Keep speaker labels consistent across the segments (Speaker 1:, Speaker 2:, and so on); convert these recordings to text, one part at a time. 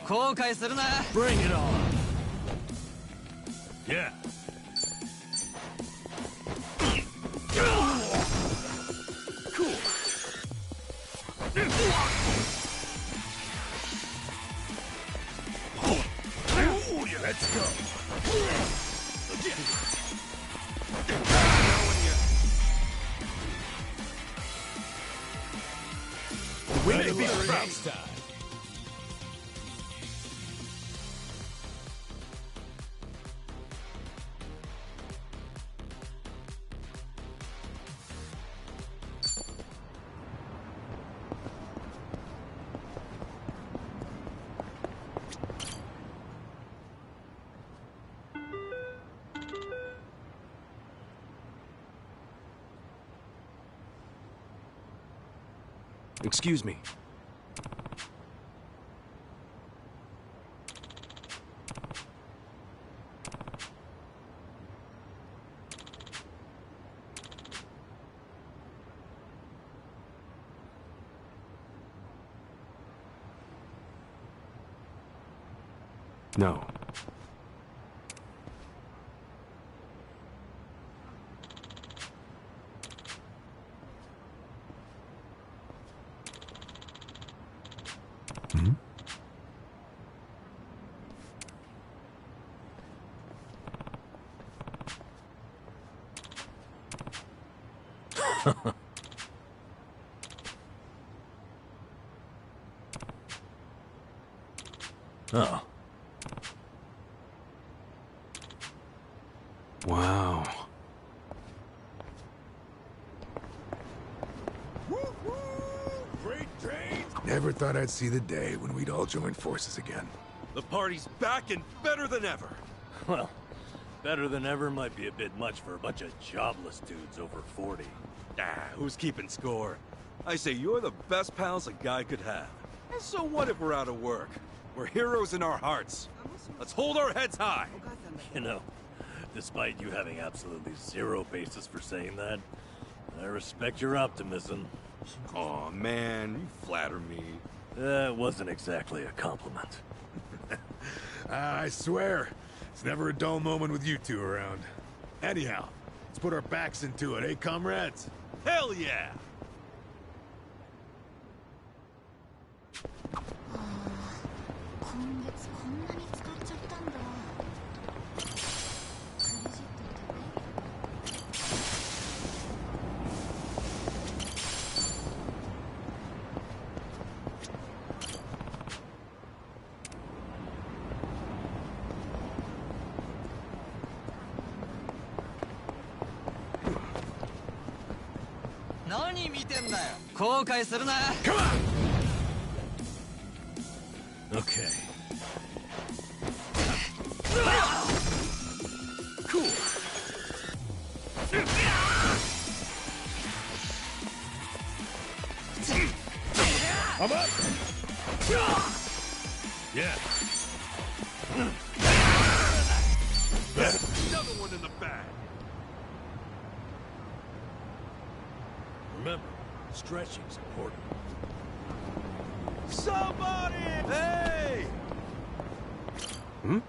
Speaker 1: 後悔するな。
Speaker 2: Bring it on. Yeah. Cool. Let's go. We may be next time. Excuse me. No. Hmm? Oh. Wow.
Speaker 3: Great trains! Never thought I'd see the day when we'd all join forces again.
Speaker 4: The party's back and better than ever.
Speaker 2: Well, better than ever might be a bit much for a bunch of jobless dudes over 40.
Speaker 4: Who's keeping score? I say you're the best pals a guy could have. And so what if we're out of work? We're heroes in our hearts. Let's hold our heads high.
Speaker 2: You know, despite you having absolutely zero basis for saying that, I respect your optimism.
Speaker 4: Aw, man, you flatter me.
Speaker 2: That wasn't exactly a compliment.
Speaker 3: I swear, it's never a dull moment with you two around. Anyhow, let's put our backs into it, eh, comrades?
Speaker 4: Hell yeah!
Speaker 3: Come on!
Speaker 2: Okay.
Speaker 3: Cool. I'm up!
Speaker 2: Yeah.
Speaker 4: Another one in the bag.
Speaker 2: Remember, stretching's important.
Speaker 4: Somebody! Hey!
Speaker 3: Hmm?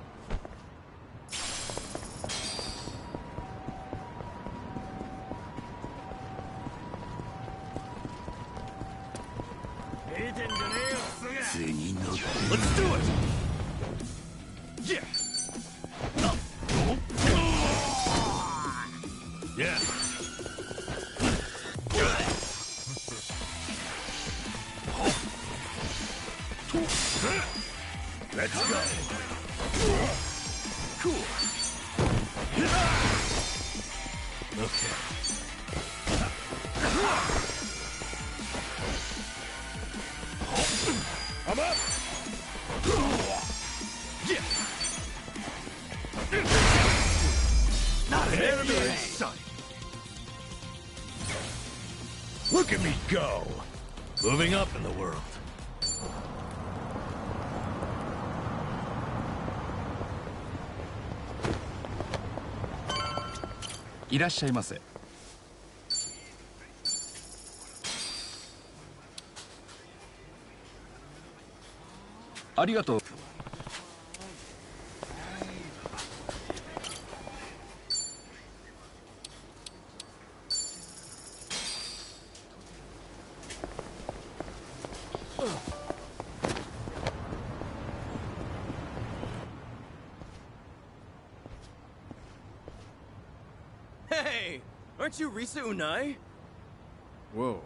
Speaker 4: Let's do it! Yeah!
Speaker 2: Yeah.
Speaker 3: Let's go. Cool.
Speaker 2: Okay.
Speaker 3: I'm up.
Speaker 4: Yeah! Not an enemy in sight!
Speaker 3: Look at me go.
Speaker 2: Moving up in the world.
Speaker 5: Irashaimase. ありがとう。
Speaker 1: Hey! Aren't you Risa Unai?
Speaker 6: Whoa,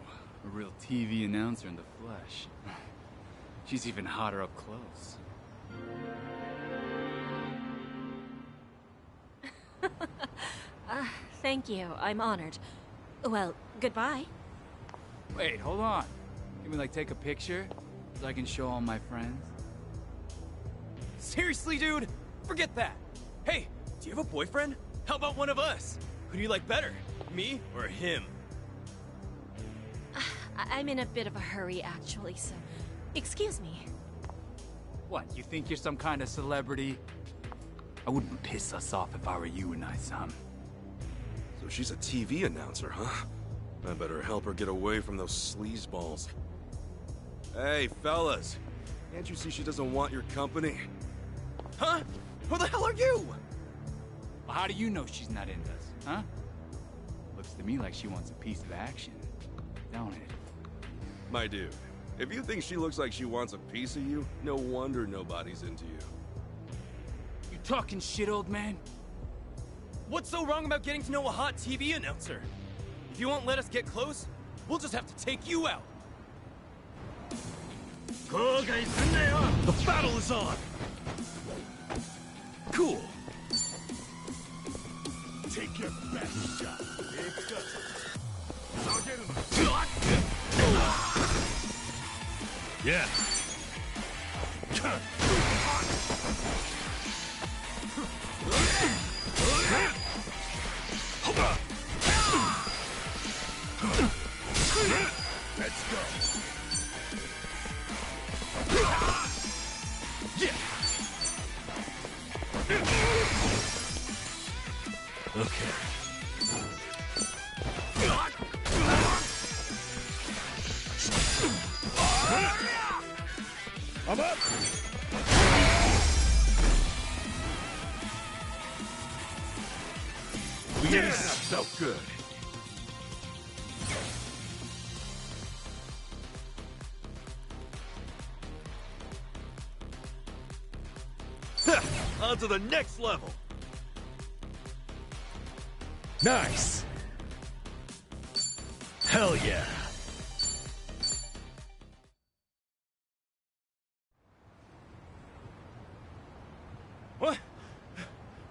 Speaker 6: a real TV announcer in the flesh. She's even hotter up close.
Speaker 7: Thank you. I'm honored. Well, goodbye.
Speaker 6: Wait, hold on. Can we, like, take a picture? So I can show all my friends?
Speaker 1: Seriously, dude? Forget that. Hey, do you have a boyfriend? How about one of us? Who do you like better? Me or him?
Speaker 7: I'm in a bit of a hurry, actually, so... Excuse me.
Speaker 6: What, you think you're some kind of celebrity? I wouldn't piss us off if I were you and I-san.
Speaker 4: So she's a TV announcer, huh? I better help her get away from those sleazeballs. Hey, fellas. Can't you see she doesn't want your company?
Speaker 1: Huh? Who the hell are you?
Speaker 6: Well, how do you know she's not into us, huh? Looks to me like she wants a piece of action, don't it?
Speaker 4: My dude, if you think she looks like she wants a piece of you, no wonder nobody's into you.
Speaker 6: You talking shit, old man?
Speaker 1: What's so wrong about getting to know a hot TV announcer? If you won't let us get close, we'll just have to take you out. The battle is on! Cool.
Speaker 3: Take your best shot.
Speaker 2: Yeah.
Speaker 3: Let's go.
Speaker 2: Okay.
Speaker 3: I'm up.
Speaker 4: Yeah, felt good. On to the next level.
Speaker 3: Nice.
Speaker 2: Hell yeah.
Speaker 1: What?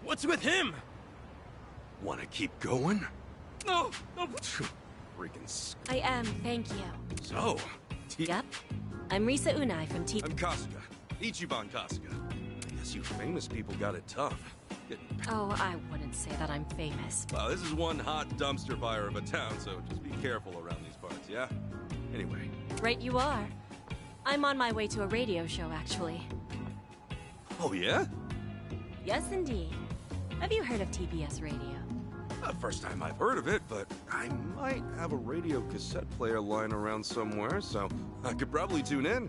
Speaker 1: What's with him?
Speaker 4: Want to keep going?
Speaker 1: No!
Speaker 4: Freaking
Speaker 7: I am, thank you.
Speaker 4: so.
Speaker 7: Yep. I'm Risa Unai from
Speaker 4: I'm Kasuga. Ichiban Kasuga. I guess you famous people got it tough.
Speaker 7: Oh, I wouldn't say that I'm famous.
Speaker 4: Well, this is one hot dumpster fire of a town, so just be careful around these parts, yeah? Anyway.
Speaker 7: Right you are. I'm on my way to a radio show, actually.
Speaker 4: Oh, yeah?
Speaker 7: Yes, indeed. Have you heard of TBS Radio?
Speaker 4: First time I've heard of it, but I might have a radio cassette player lying around somewhere, so I could probably tune in.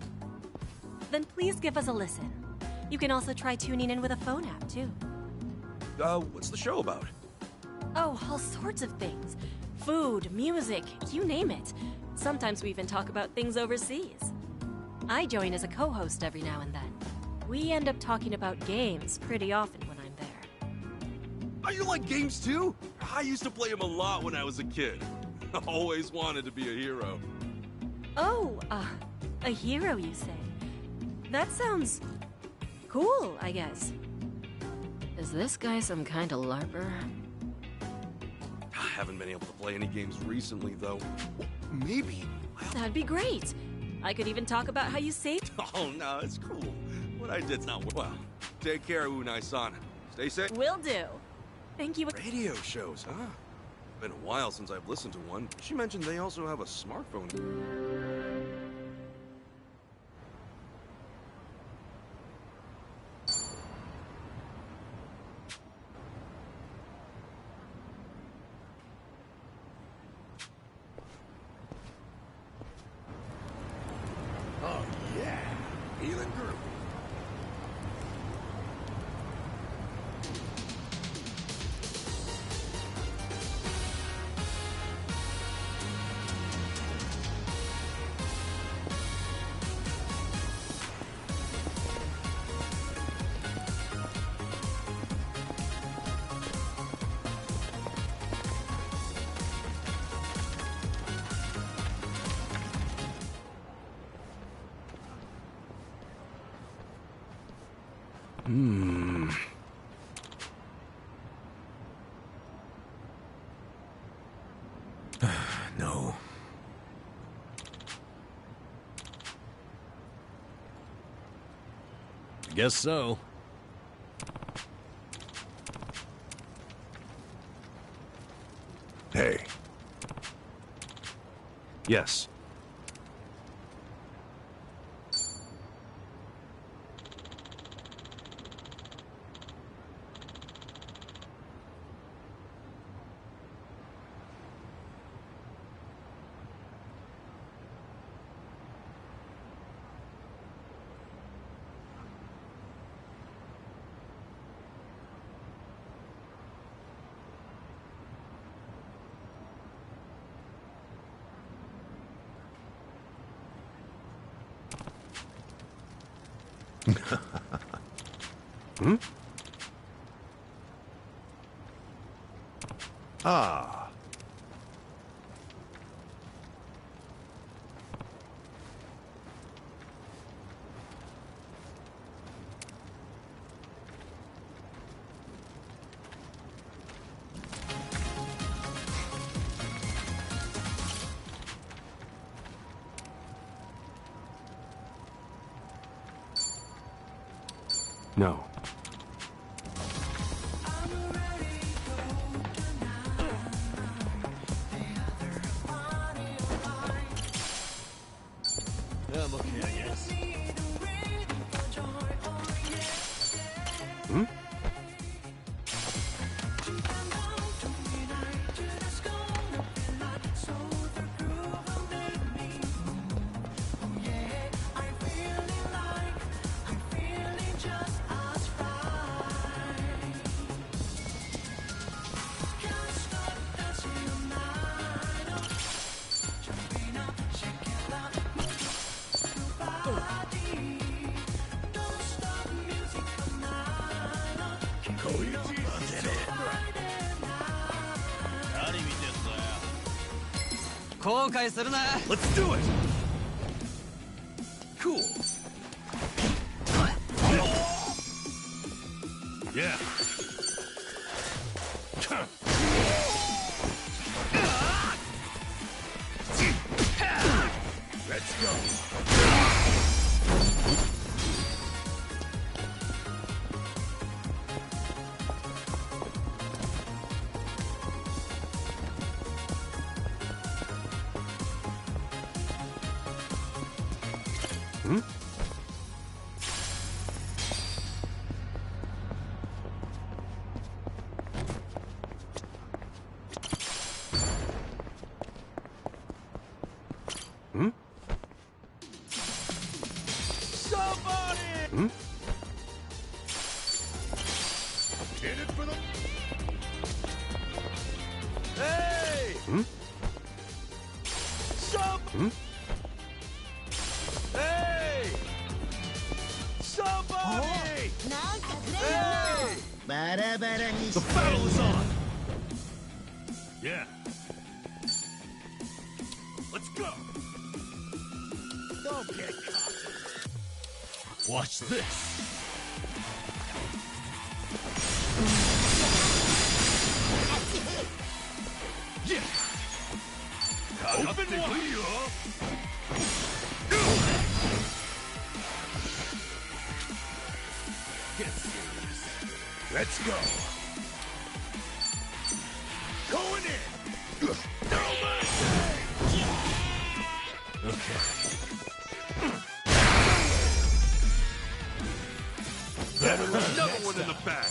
Speaker 7: Then please give us a listen. You can also try tuning in with a phone app, too.
Speaker 4: What's the show about?
Speaker 7: Oh, all sorts of things. Food, music, you name it. Sometimes we even talk about things overseas. I join as a co-host every now and then. We end up talking about games pretty often when I'm there.
Speaker 4: Are you like games too? I used to play them a lot when I was a kid. I always wanted to be a hero.
Speaker 7: Oh, a hero, you say? That sounds cool, I guess. Is this guy some kind of LARPer?
Speaker 4: I haven't been able to play any games recently, though. Maybe.
Speaker 7: That'd be great. I could even talk about how you saved.
Speaker 4: Oh, no, it's cool. What I did's not well. Take care, Unai-san. Stay safe.
Speaker 7: Will do. Thank you.
Speaker 4: Radio shows, huh? Been a while since I've listened to one. She mentioned they also have a smartphone.
Speaker 3: Oh, yeah. Feeling groovy. No.
Speaker 2: I guess so.
Speaker 4: Hey. Yes. Hmm? Ah. No.
Speaker 2: I'm okay, I guess.
Speaker 4: Hmm?
Speaker 2: Let's do it! Cool. Yeah.
Speaker 3: Let's go.
Speaker 4: Hmm? Hmm?
Speaker 1: Somebody!
Speaker 4: Hmm?
Speaker 3: In it for the...
Speaker 1: Hey!
Speaker 4: Hmm? Hmm?
Speaker 1: Hey! Somebody! Hey!
Speaker 2: The battle is on! Yeah. Let's go!
Speaker 3: Don't get cocky.
Speaker 2: Watch this! Yeah! Open wide! Get serious.
Speaker 3: Let's go. Going in. No mercy.
Speaker 2: Okay.
Speaker 3: Another one in the back.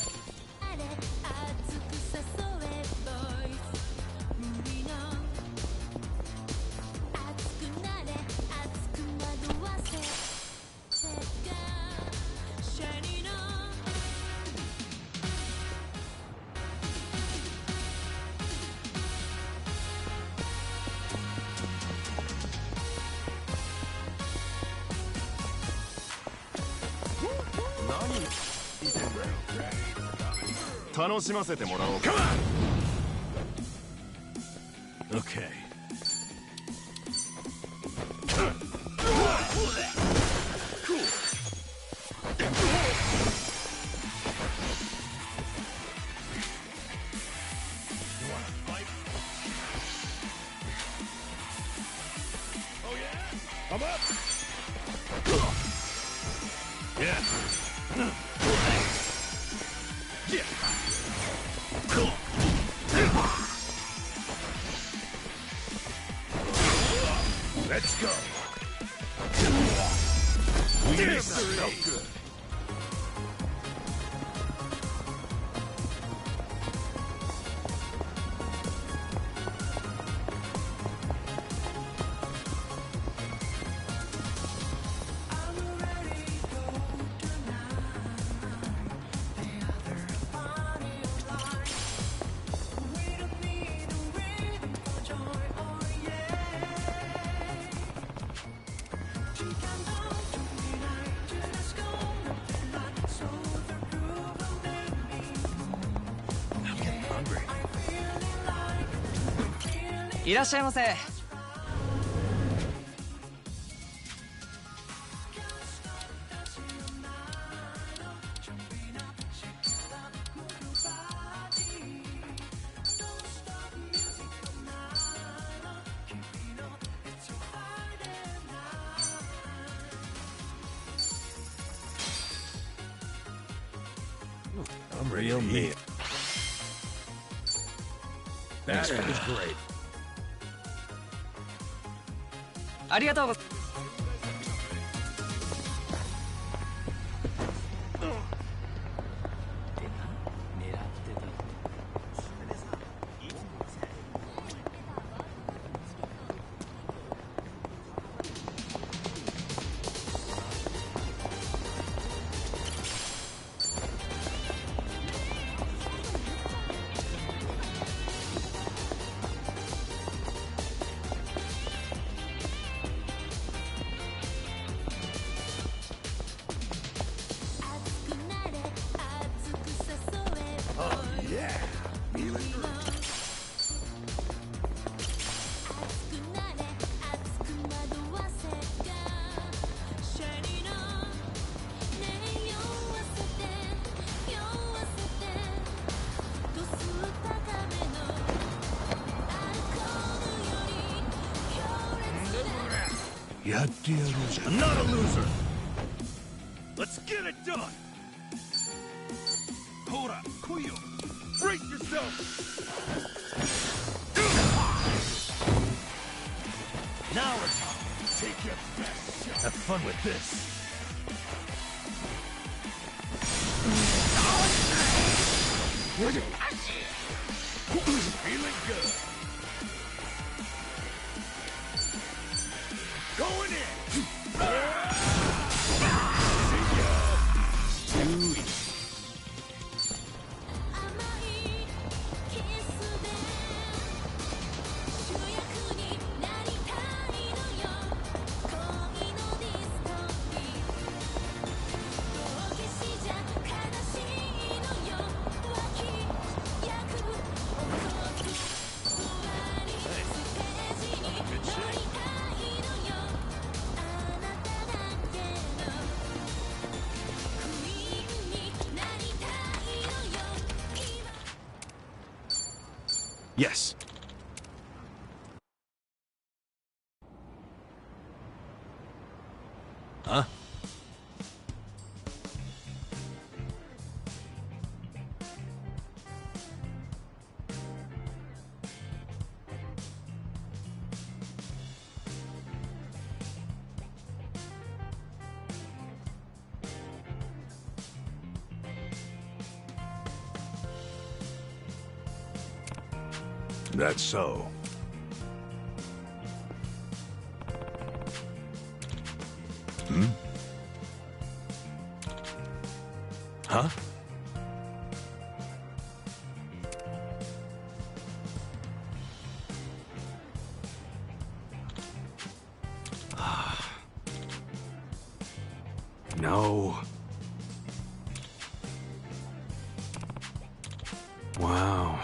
Speaker 2: Come on! Okay. Cool.
Speaker 3: Yeah. Yeah. Let's go. Damn, that felt good. Hungry.
Speaker 5: いらっしゃいませ。
Speaker 3: I'm ready to eat. That was great.
Speaker 5: ありがとうございます。
Speaker 3: Yeah. Feeling good. やってやろうじゃん。
Speaker 2: I'm not a loser. Let's get it done.
Speaker 3: Hora, Kuyo, brace yourself.
Speaker 2: Now it's on.
Speaker 3: Take your best shot.
Speaker 2: Have fun with this.
Speaker 3: Feeling good. Going in. See ya. Too easy.
Speaker 4: Yes.
Speaker 2: Huh?
Speaker 3: That's so. Hmm? Huh?
Speaker 4: No. Wow.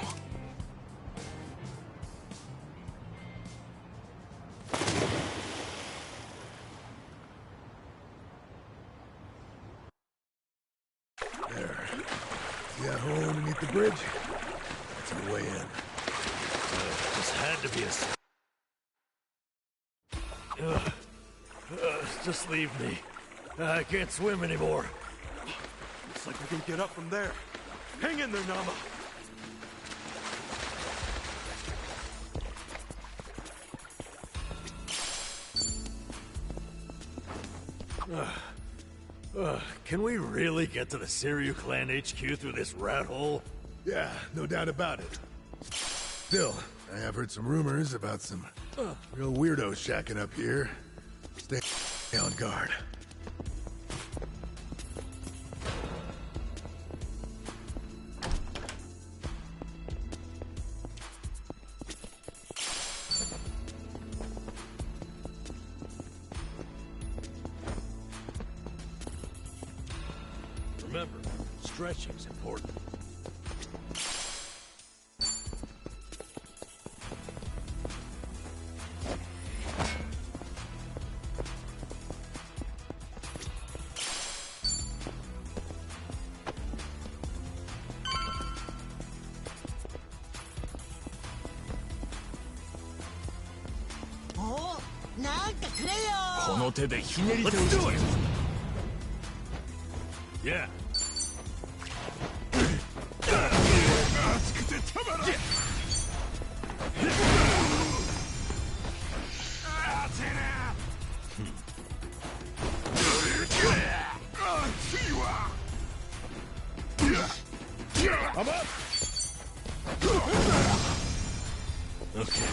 Speaker 3: There. See that hole underneath the bridge? That's your way in.
Speaker 2: This had to be a... just leave me. I can't swim anymore.
Speaker 4: Looks like we can get up from there. Hang in there, Nama.
Speaker 2: Can we really get to the Siryu Clan HQ through this rat hole?
Speaker 3: Yeah, no doubt about it. Still, I have heard some rumors about some real weirdos shacking up here. Stay on guard.
Speaker 2: Remember, stretching's important.
Speaker 6: Let's
Speaker 2: do it! Yeah.
Speaker 3: I'm up!
Speaker 2: Okay.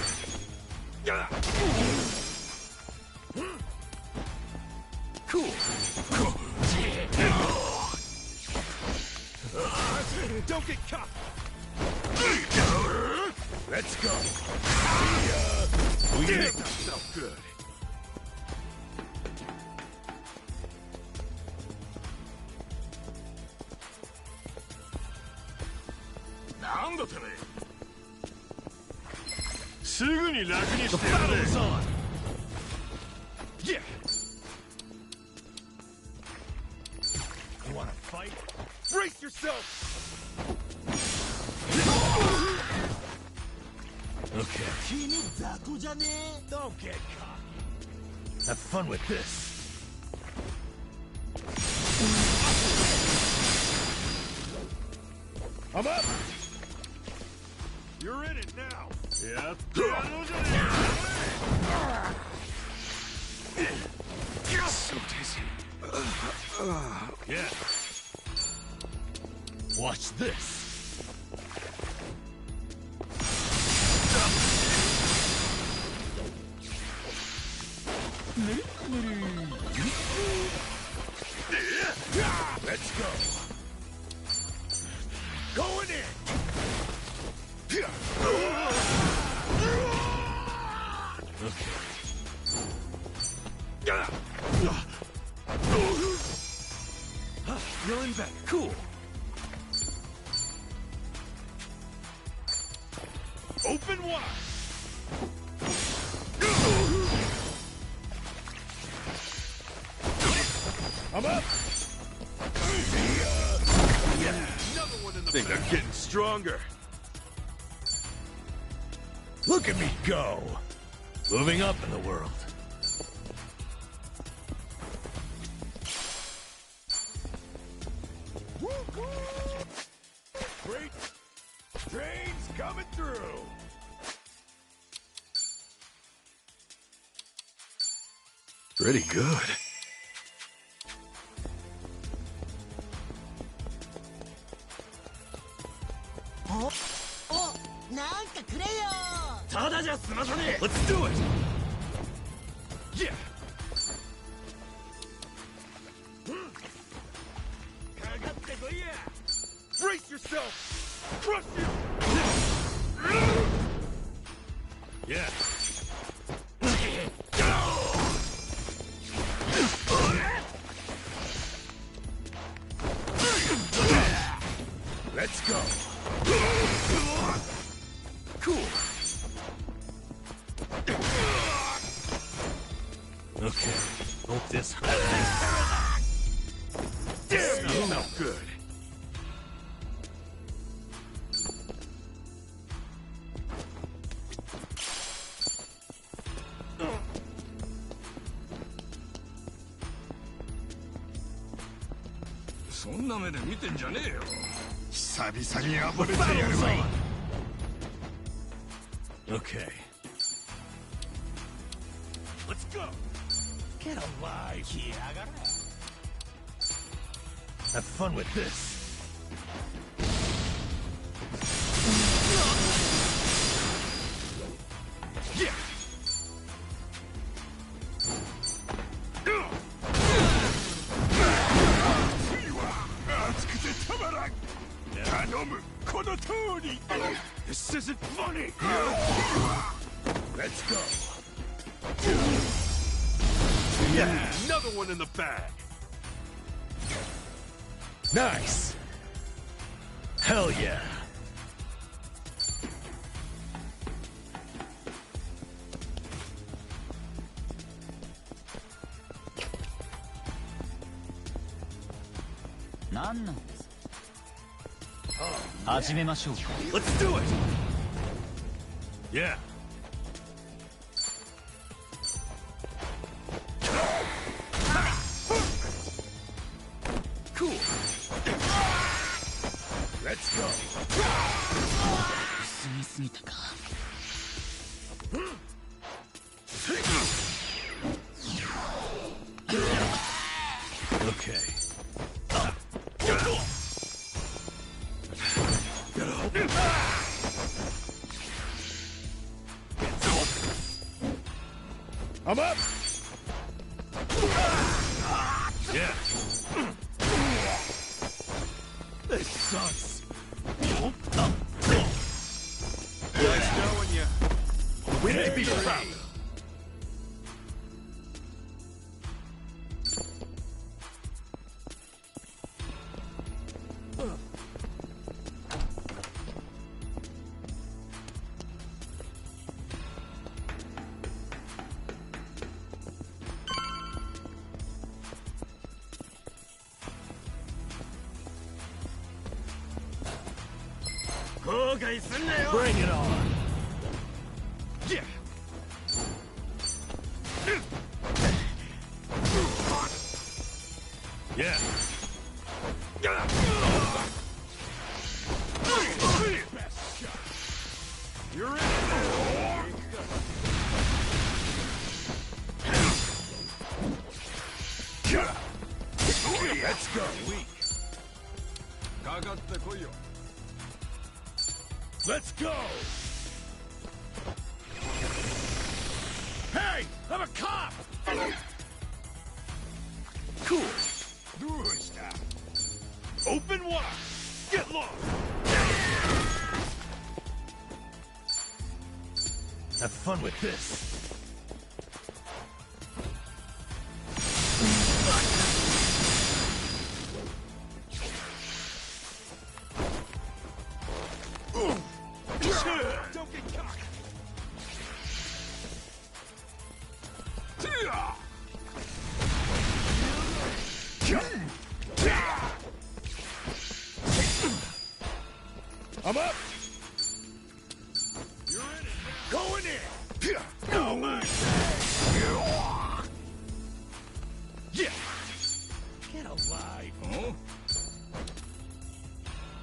Speaker 3: Cool.
Speaker 4: Don't get caught!
Speaker 3: Let's go.
Speaker 4: We did that felt good.
Speaker 2: The battle is on!
Speaker 3: Yeah.
Speaker 2: You wanna fight?
Speaker 4: Brace yourself!
Speaker 2: Okay. Don't get cocky. Have fun with this.
Speaker 3: I'm up!
Speaker 4: You're in it now!
Speaker 2: Yeah.
Speaker 4: So dizzy.
Speaker 2: Yeah. Watch this.
Speaker 3: Let's go. Going in.
Speaker 2: Okay.
Speaker 4: Feeling better. Cool.
Speaker 3: Open wide. I'm up.
Speaker 4: Another one in the think I'm getting stronger.
Speaker 3: Look at me go.
Speaker 2: Moving up in the world.
Speaker 3: Great trains coming through.
Speaker 4: Pretty good.
Speaker 2: Let's do it!
Speaker 3: Yeah.
Speaker 4: Brace yourself! Crush you!
Speaker 2: Yeah.
Speaker 3: Let's go.
Speaker 4: Cool.
Speaker 2: Okay. Hope this.
Speaker 4: Damn, you smell good.
Speaker 3: そんな目で見てんじゃねえよ。久々に暴れてやるわ。
Speaker 2: Okay. Let's go. Get alive. Have fun with this. Yeah.
Speaker 3: This isn't funny. Let's go.
Speaker 2: Yeah.
Speaker 3: Another one in the bag.
Speaker 2: Nice. Hell yeah.
Speaker 3: Let's do it.
Speaker 2: Yeah.
Speaker 3: Cool. Let's go.
Speaker 2: Okay.
Speaker 3: I'm up.
Speaker 2: Yeah.
Speaker 3: This sucks.
Speaker 4: Nice knowing you.
Speaker 3: We need to be proud.
Speaker 2: Bring it on.
Speaker 3: Yeah.
Speaker 2: Yeah.
Speaker 3: You're in. Let's go. Let's go. Hey, I'm a cop. Cool. Open wide. Get lost.
Speaker 2: Have fun with this.
Speaker 3: Don't get cocked. I'm up. You're in it. Going in. No man. Yeah. Get alive, huh?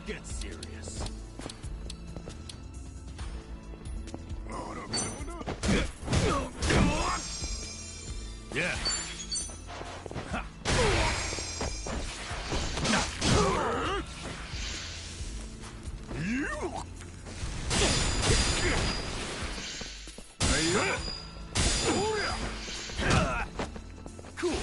Speaker 3: Get serious.
Speaker 2: Yeah.
Speaker 3: Cool.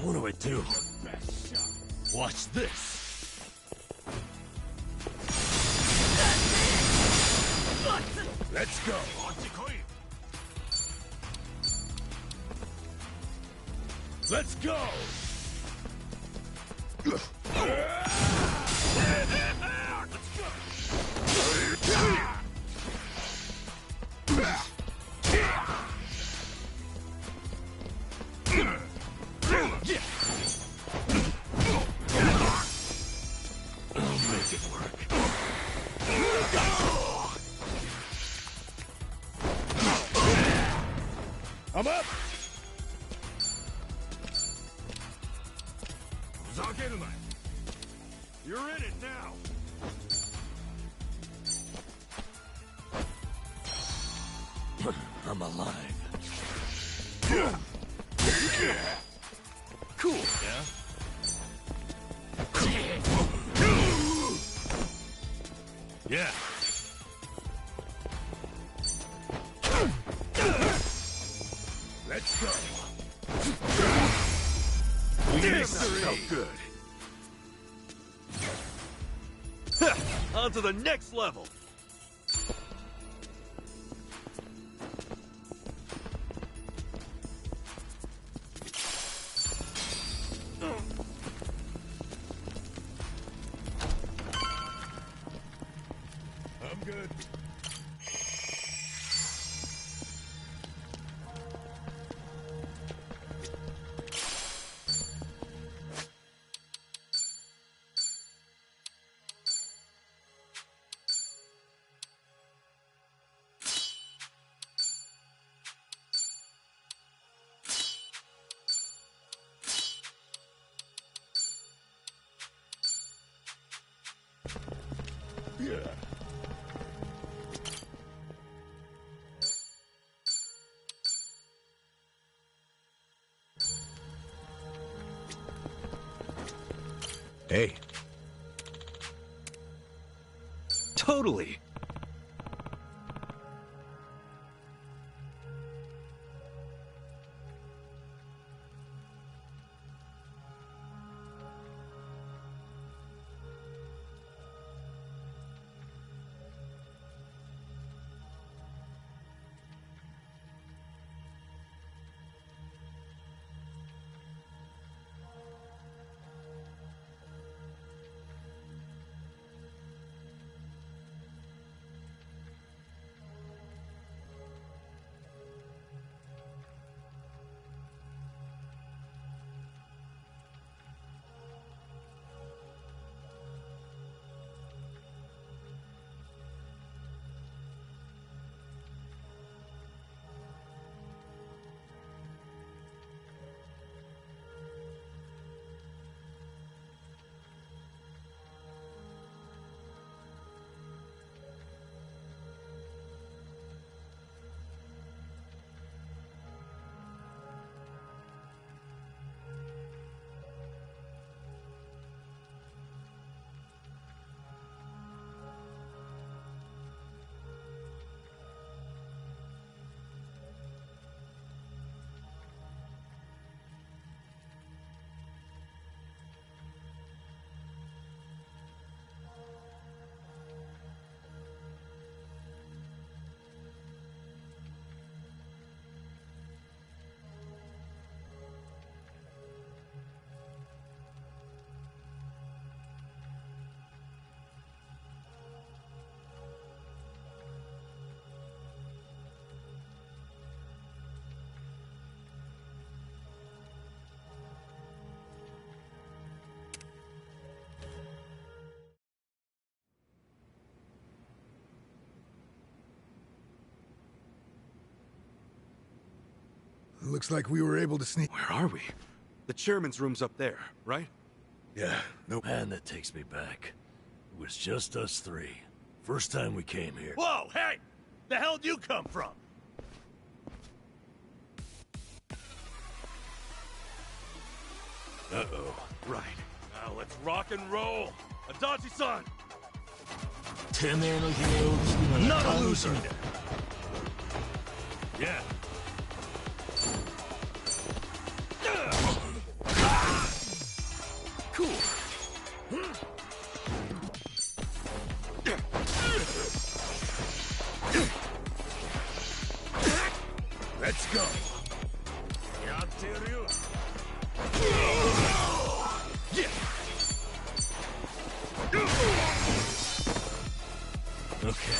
Speaker 2: What do I do? Watch this.
Speaker 3: Let's go. Let's go.
Speaker 2: I'll make it work.
Speaker 3: I'm up! Zageruman! You're in it now!
Speaker 2: I'm alive.
Speaker 4: Cool.
Speaker 2: Yeah? Yeah.
Speaker 3: Let's go!
Speaker 4: Damn, that felt good. On to the next level.
Speaker 3: I'm good. Yeah.
Speaker 4: Hey. Totally.
Speaker 3: Looks like we were able to sneak.
Speaker 4: Where are we? The chairman's room's up there, right?
Speaker 3: Yeah, nope.
Speaker 2: Man, that takes me back. It was just us three. First time we came here.
Speaker 8: Whoa, hey! The hell'd you come from?
Speaker 2: Uh-oh.
Speaker 4: Right.
Speaker 8: Now let's rock and roll! Adachi-san!
Speaker 2: Not a loser! Yeah.
Speaker 4: Cool.
Speaker 3: Let's go.
Speaker 2: Okay.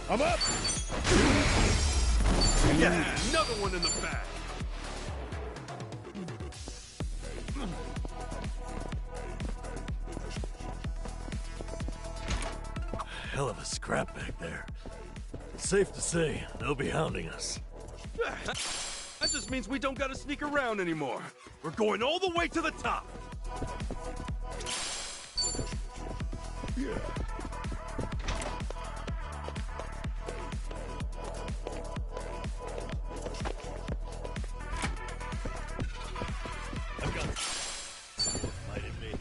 Speaker 3: I'm up.
Speaker 4: Yeah, another one in the bag.
Speaker 2: hell of a scrap back there. It's safe to say, they'll be hounding us.
Speaker 8: That just means we don't gotta sneak around anymore. We're going all the way to the top.
Speaker 3: Yeah.
Speaker 2: I've got it. Might it be?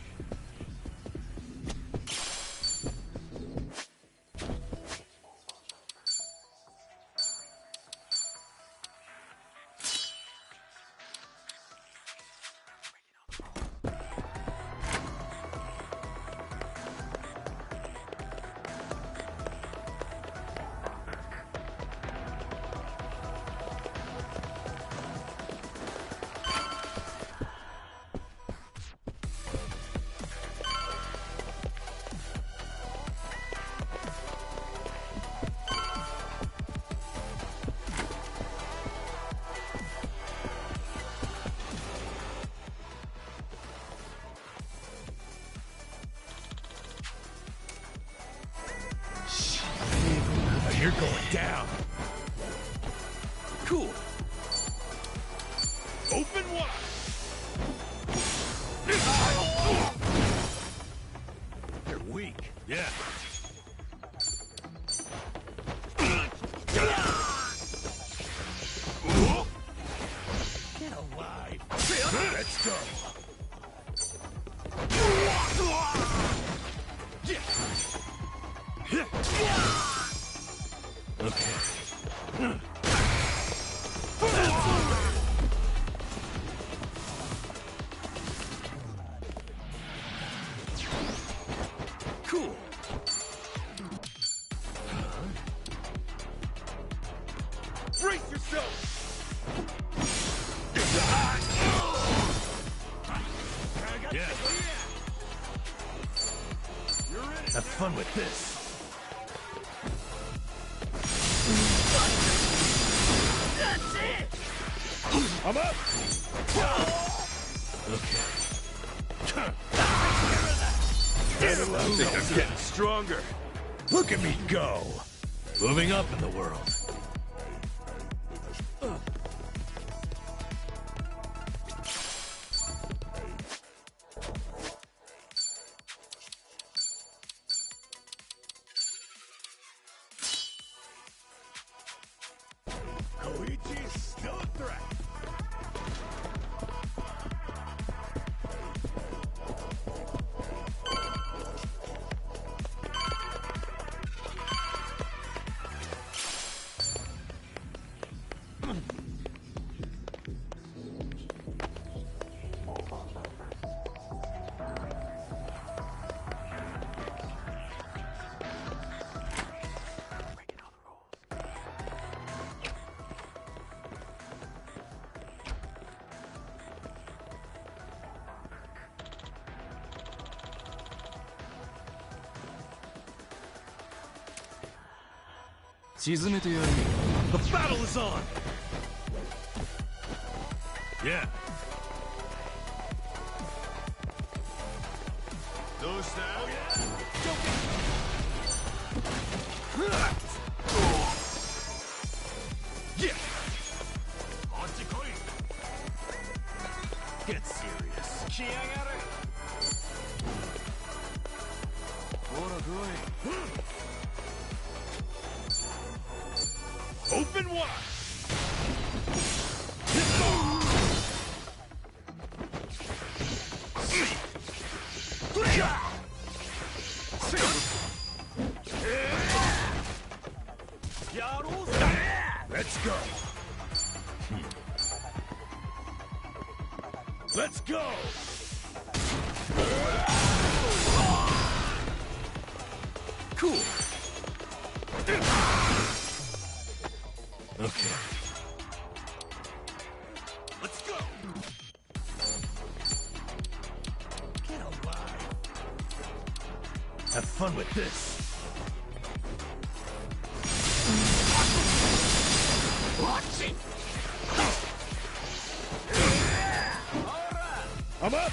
Speaker 3: You're going down.
Speaker 8: Cool. Open wide.
Speaker 2: They're weak.
Speaker 8: Yeah.
Speaker 3: Get alive. Let's go.
Speaker 2: Okay.
Speaker 8: Cool. Brace yourself.
Speaker 2: Yeah.
Speaker 8: You're in it.
Speaker 2: Have fun with this.
Speaker 3: I'm up.
Speaker 2: Okay.
Speaker 8: Things are getting stronger.
Speaker 3: Look at me go.
Speaker 2: Moving up in the world.
Speaker 3: Koichi's still a threat.
Speaker 8: The battle is on.
Speaker 2: Yeah.
Speaker 8: Those now. Yeah.
Speaker 2: Get serious.
Speaker 8: Open wide.
Speaker 3: Let's go. Let's go.
Speaker 8: Cool.
Speaker 2: Okay.
Speaker 8: Let's go.
Speaker 3: Get alive.
Speaker 2: Have fun with this.
Speaker 3: I'm up.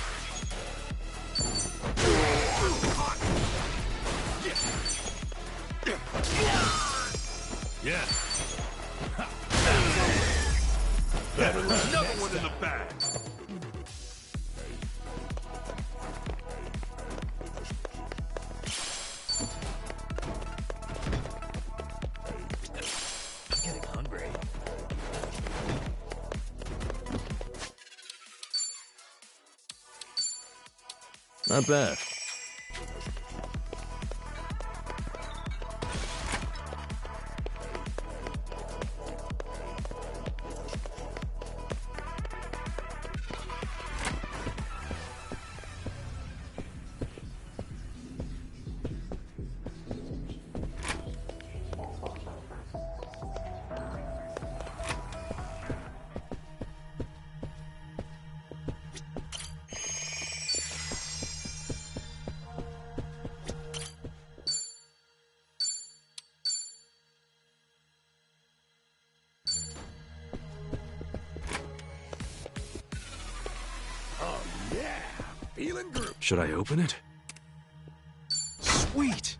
Speaker 3: Yeah.
Speaker 8: Another one in the bag.
Speaker 2: I'm getting hungry. Not bad.
Speaker 3: Feeling groovy.
Speaker 4: Should I open it? Sweet!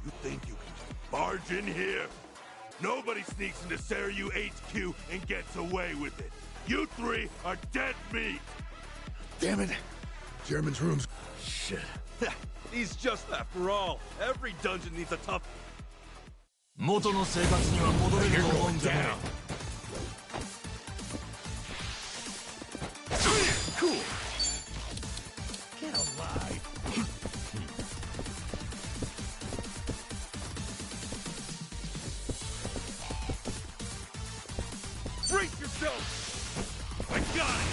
Speaker 8: You think you can just barge in here? Nobody sneaks into Seiryu HQ and gets away with it. You three are dead meat!
Speaker 3: Damn it. German's room's...
Speaker 2: Shit.
Speaker 8: He's just, after all, every dungeon needs a tough...
Speaker 2: 元の生活には戻れると思うんじゃない。Cool. Get alive.
Speaker 8: Brace yourself! I got it!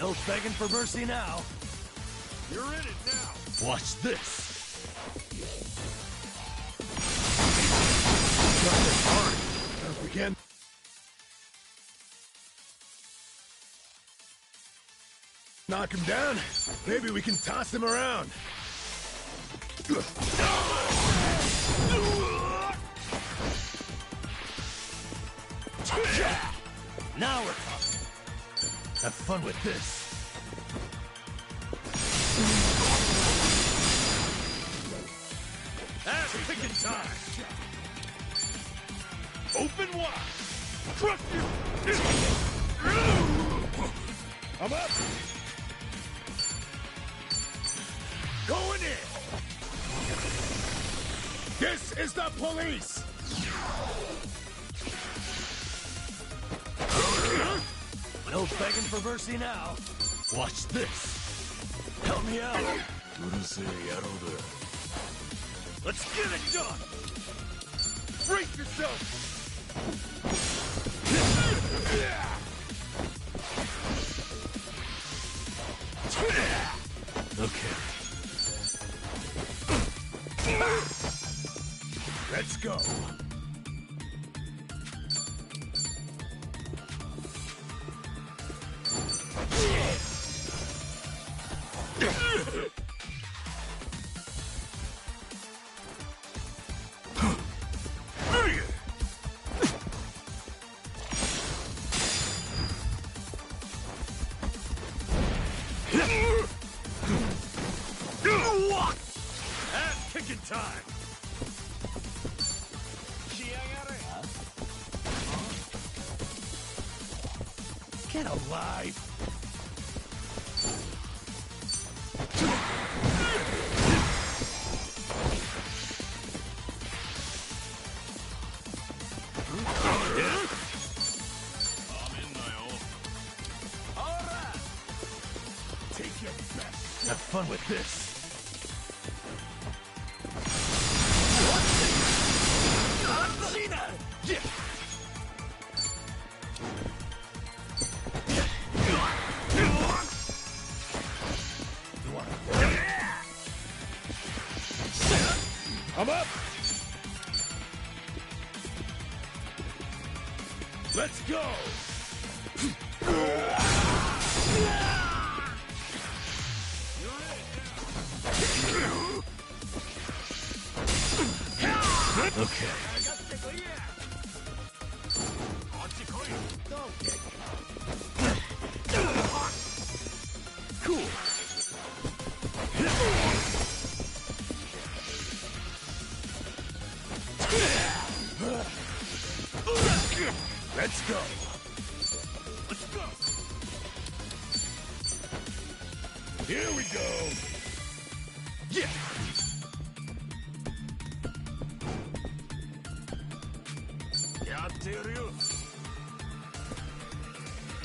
Speaker 2: No begging for mercy now.
Speaker 8: You're in it now!
Speaker 2: Watch this.
Speaker 3: If we can... knock him down, maybe we can toss him around.
Speaker 2: Now we're talking. Have fun with this.
Speaker 8: That's picking time! Open wide! Trust you!
Speaker 3: I'm up! Going in! This is the police!
Speaker 2: No begging for mercy now. Watch this. Help me out.
Speaker 8: Let's get it done! Brace yourself!
Speaker 2: Okay.
Speaker 3: Let's go.
Speaker 8: Ass kicking time!
Speaker 2: Get alive.
Speaker 3: Take your best.
Speaker 2: Have fun with this.
Speaker 3: I'm up! Let's go!
Speaker 2: Okay.
Speaker 3: Cool! Let's go!
Speaker 8: Let's go!
Speaker 3: Here we go!
Speaker 8: Yeah!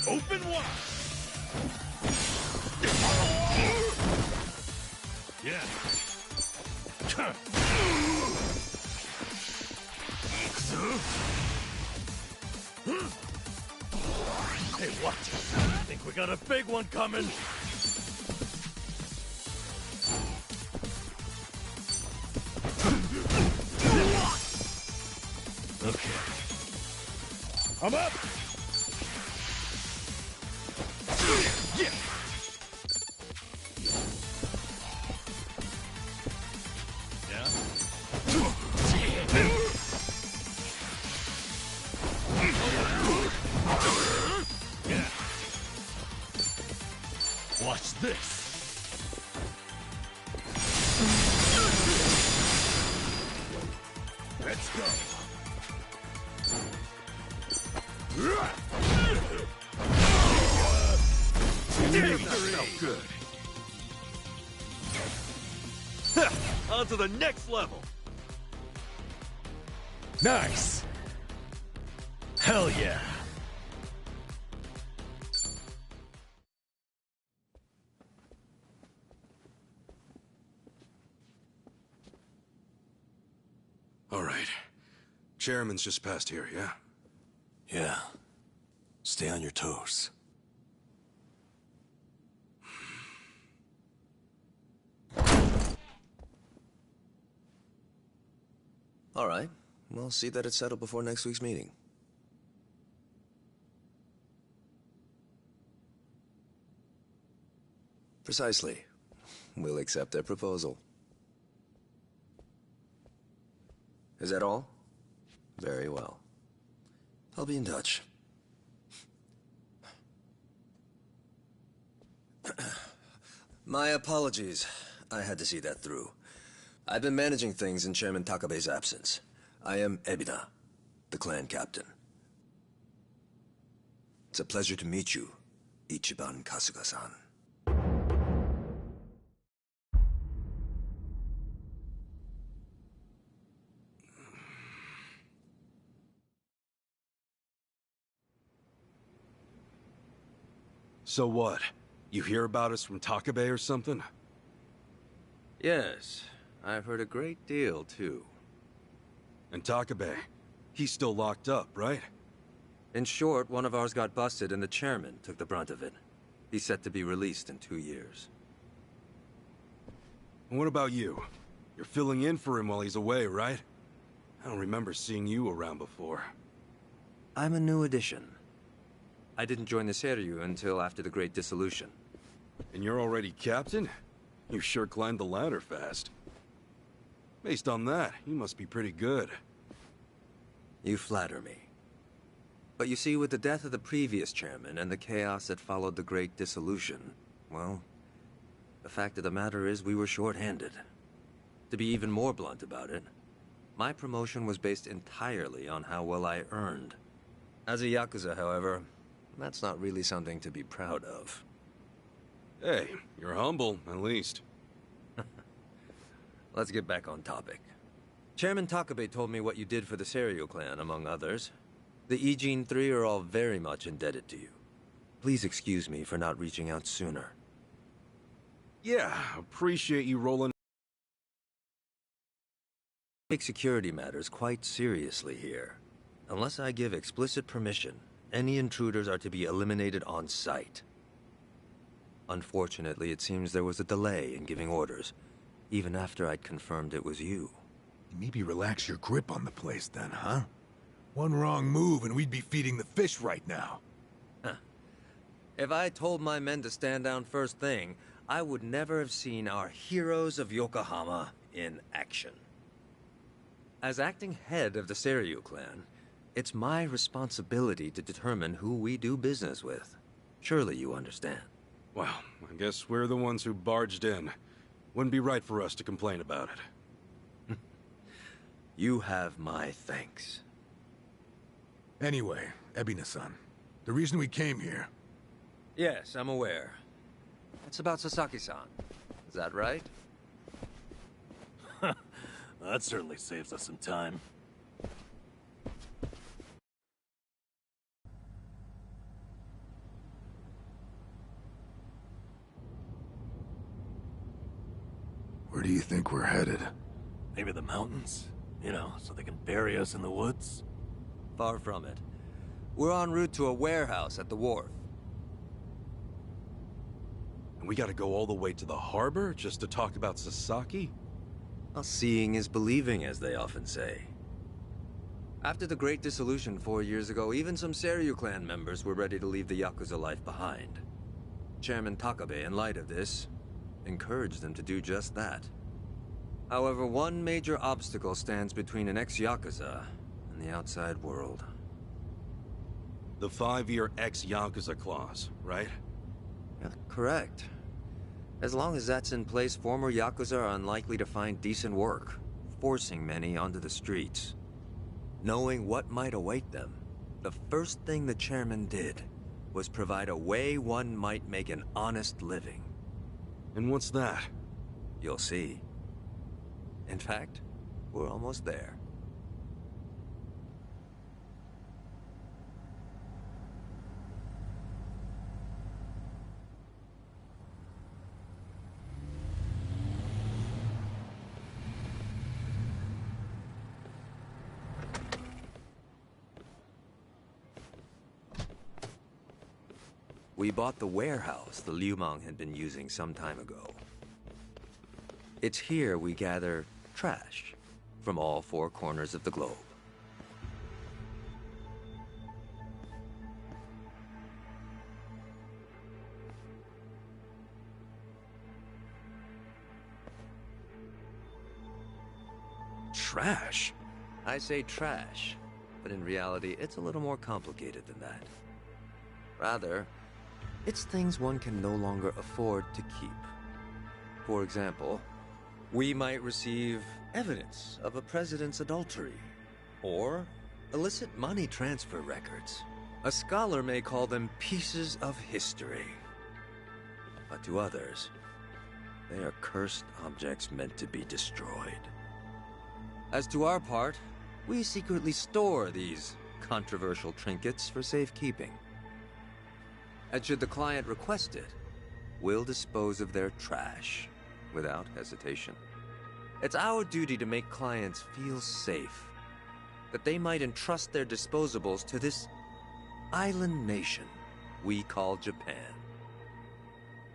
Speaker 8: Open wide!
Speaker 2: Yeah. Hey, watch it. Think we got a big one coming. Okay.
Speaker 3: I'm up!
Speaker 8: Yeah!
Speaker 2: Yeah. Watch this.
Speaker 3: go.
Speaker 4: Damn, that felt good. On to the next level.
Speaker 3: Nice.
Speaker 2: Hell yeah.
Speaker 4: All right. Chairman's just past here, yeah?
Speaker 2: Yeah. Stay on your toes.
Speaker 9: All right. We'll see that it's settled before next week's meeting. Precisely. We'll accept their proposal. Is that all? Very well. I'll be in touch. My apologies. I had to see that through. I've been managing things in Chairman Takabe's absence. I am Ebina, the clan captain. It's a pleasure to meet you, Ichiban Kasuga-san.
Speaker 4: So what? You hear about us from Takabe or something?
Speaker 9: Yes, I've heard a great deal, too.
Speaker 4: And Takabe, he's still locked up, right?
Speaker 9: In short, one of ours got busted and the chairman took the brunt of it. He's set to be released in 2 years.
Speaker 4: And what about you? You're filling in for him while he's away, right? I don't remember seeing you around before.
Speaker 9: I'm a new addition. I didn't join the Seiryu until after the Great Dissolution.
Speaker 4: And you're already captain? You sure climbed the ladder fast. Based on that, you must be pretty good.
Speaker 9: You flatter me. But you see, with the death of the previous chairman and the chaos that followed the Great Dissolution, well, the fact of the matter is we were short-handed. To be even more blunt about it, my promotion was based entirely on how well I earned. As a Yakuza, however, that's not really something to be proud of.
Speaker 4: Hey, you're humble, at least.
Speaker 9: Let's get back on topic. Chairman Takabe told me what you did for the Seiryu clan, among others. The Ijin 3 are all very much indebted to you. Please excuse me for not reaching out sooner.
Speaker 4: Yeah, appreciate you rolling.
Speaker 9: Take security matters quite seriously here. Unless I give explicit permission, any intruders are to be eliminated on sight. Unfortunately, it seems there was a delay in giving orders, even after I'd confirmed it was you.
Speaker 3: Maybe relax your grip on the place then, huh? One wrong move and we'd be feeding the fish right now.
Speaker 9: Huh. If I told my men to stand down first thing, I would never have seen our heroes of Yokohama in action. As acting head of the Seiryu clan, it's my responsibility to determine who we do business with. Surely you understand.
Speaker 4: Well, I guess we're the ones who barged in. Wouldn't be right for us to complain about it.
Speaker 9: You have my thanks.
Speaker 3: Anyway, Ebina-san, the reason we came here...
Speaker 9: Yes, I'm aware. It's about Sasaki-san. Is that right?
Speaker 2: That certainly saves us some time.
Speaker 3: Where do you think we're headed?
Speaker 2: Maybe the mountains? You know, so they can bury us in the woods?
Speaker 9: Far from it. We're en route to a warehouse at the wharf.
Speaker 4: And we gotta go all the way to the harbor just to talk about Sasaki?
Speaker 9: Well, seeing is believing, as they often say. After the Great Dissolution 4 years ago, even some Seiryu clan members were ready to leave the Yakuza life behind. Chairman Takabe, in light of this, encouraged them to do just that. However, one major obstacle stands between an ex-Yakuza and the outside world.
Speaker 4: The 5-year ex-Yakuza clause, right?
Speaker 9: Yeah, correct. As long as that's in place, former Yakuza are unlikely to find decent work, forcing many onto the streets. Knowing what might await them, the first thing the chairman did was provide a way one might make an honest living.
Speaker 4: And what's that?
Speaker 9: You'll see. In fact, we're almost there. We bought the warehouse the Liu Meng had been using some time ago. It's here we gather trash from all four corners of the globe.
Speaker 4: Trash?
Speaker 9: I say trash, but in reality, it's a little more complicated than that. Rather, it's things one can no longer afford to keep. For example, we might receive evidence of a president's adultery, or illicit money transfer records. A scholar may call them pieces of history. But to others, they are cursed objects meant to be destroyed. As to our part, we secretly store these controversial trinkets for safekeeping. And should the client request it, we'll dispose of their trash without hesitation. It's our duty to make clients feel safe, that they might entrust their disposables to this island nation we call Japan.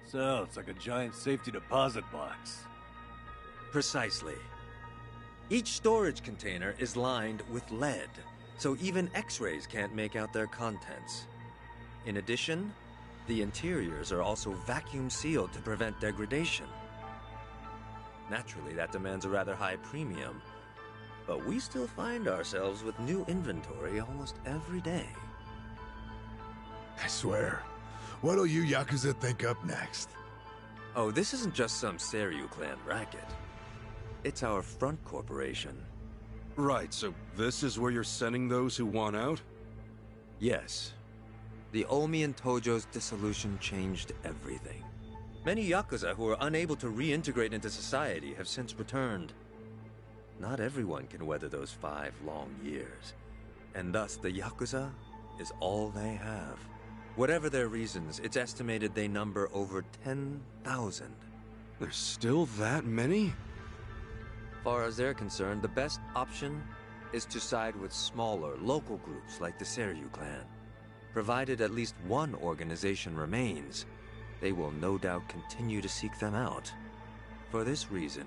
Speaker 2: Sounds like a giant safety deposit box.
Speaker 9: Precisely. Each storage container is lined with lead, so even X-rays can't make out their contents. In addition, the interiors are also vacuum sealed to prevent degradation. Naturally, that demands a rather high premium, but we still find ourselves with new inventory almost every day.
Speaker 3: I swear. What'll you Yakuza think up next?
Speaker 9: Oh, this isn't just some Seiryu clan racket. It's our front corporation.
Speaker 4: Right, so this is where you're sending those who want out?
Speaker 9: Yes. The Omi and Tojo's dissolution changed everything. Many Yakuza who were unable to reintegrate into society have since returned. Not everyone can weather those 5 long years, and thus the Yakuza is all they have. Whatever their reasons, it's estimated they number over 10,000.
Speaker 4: There's still that many?
Speaker 9: Far as they're concerned, the best option is to side with smaller, local groups like the Seiryu clan. Provided at least one organization remains, they will no doubt continue to seek them out. For this reason,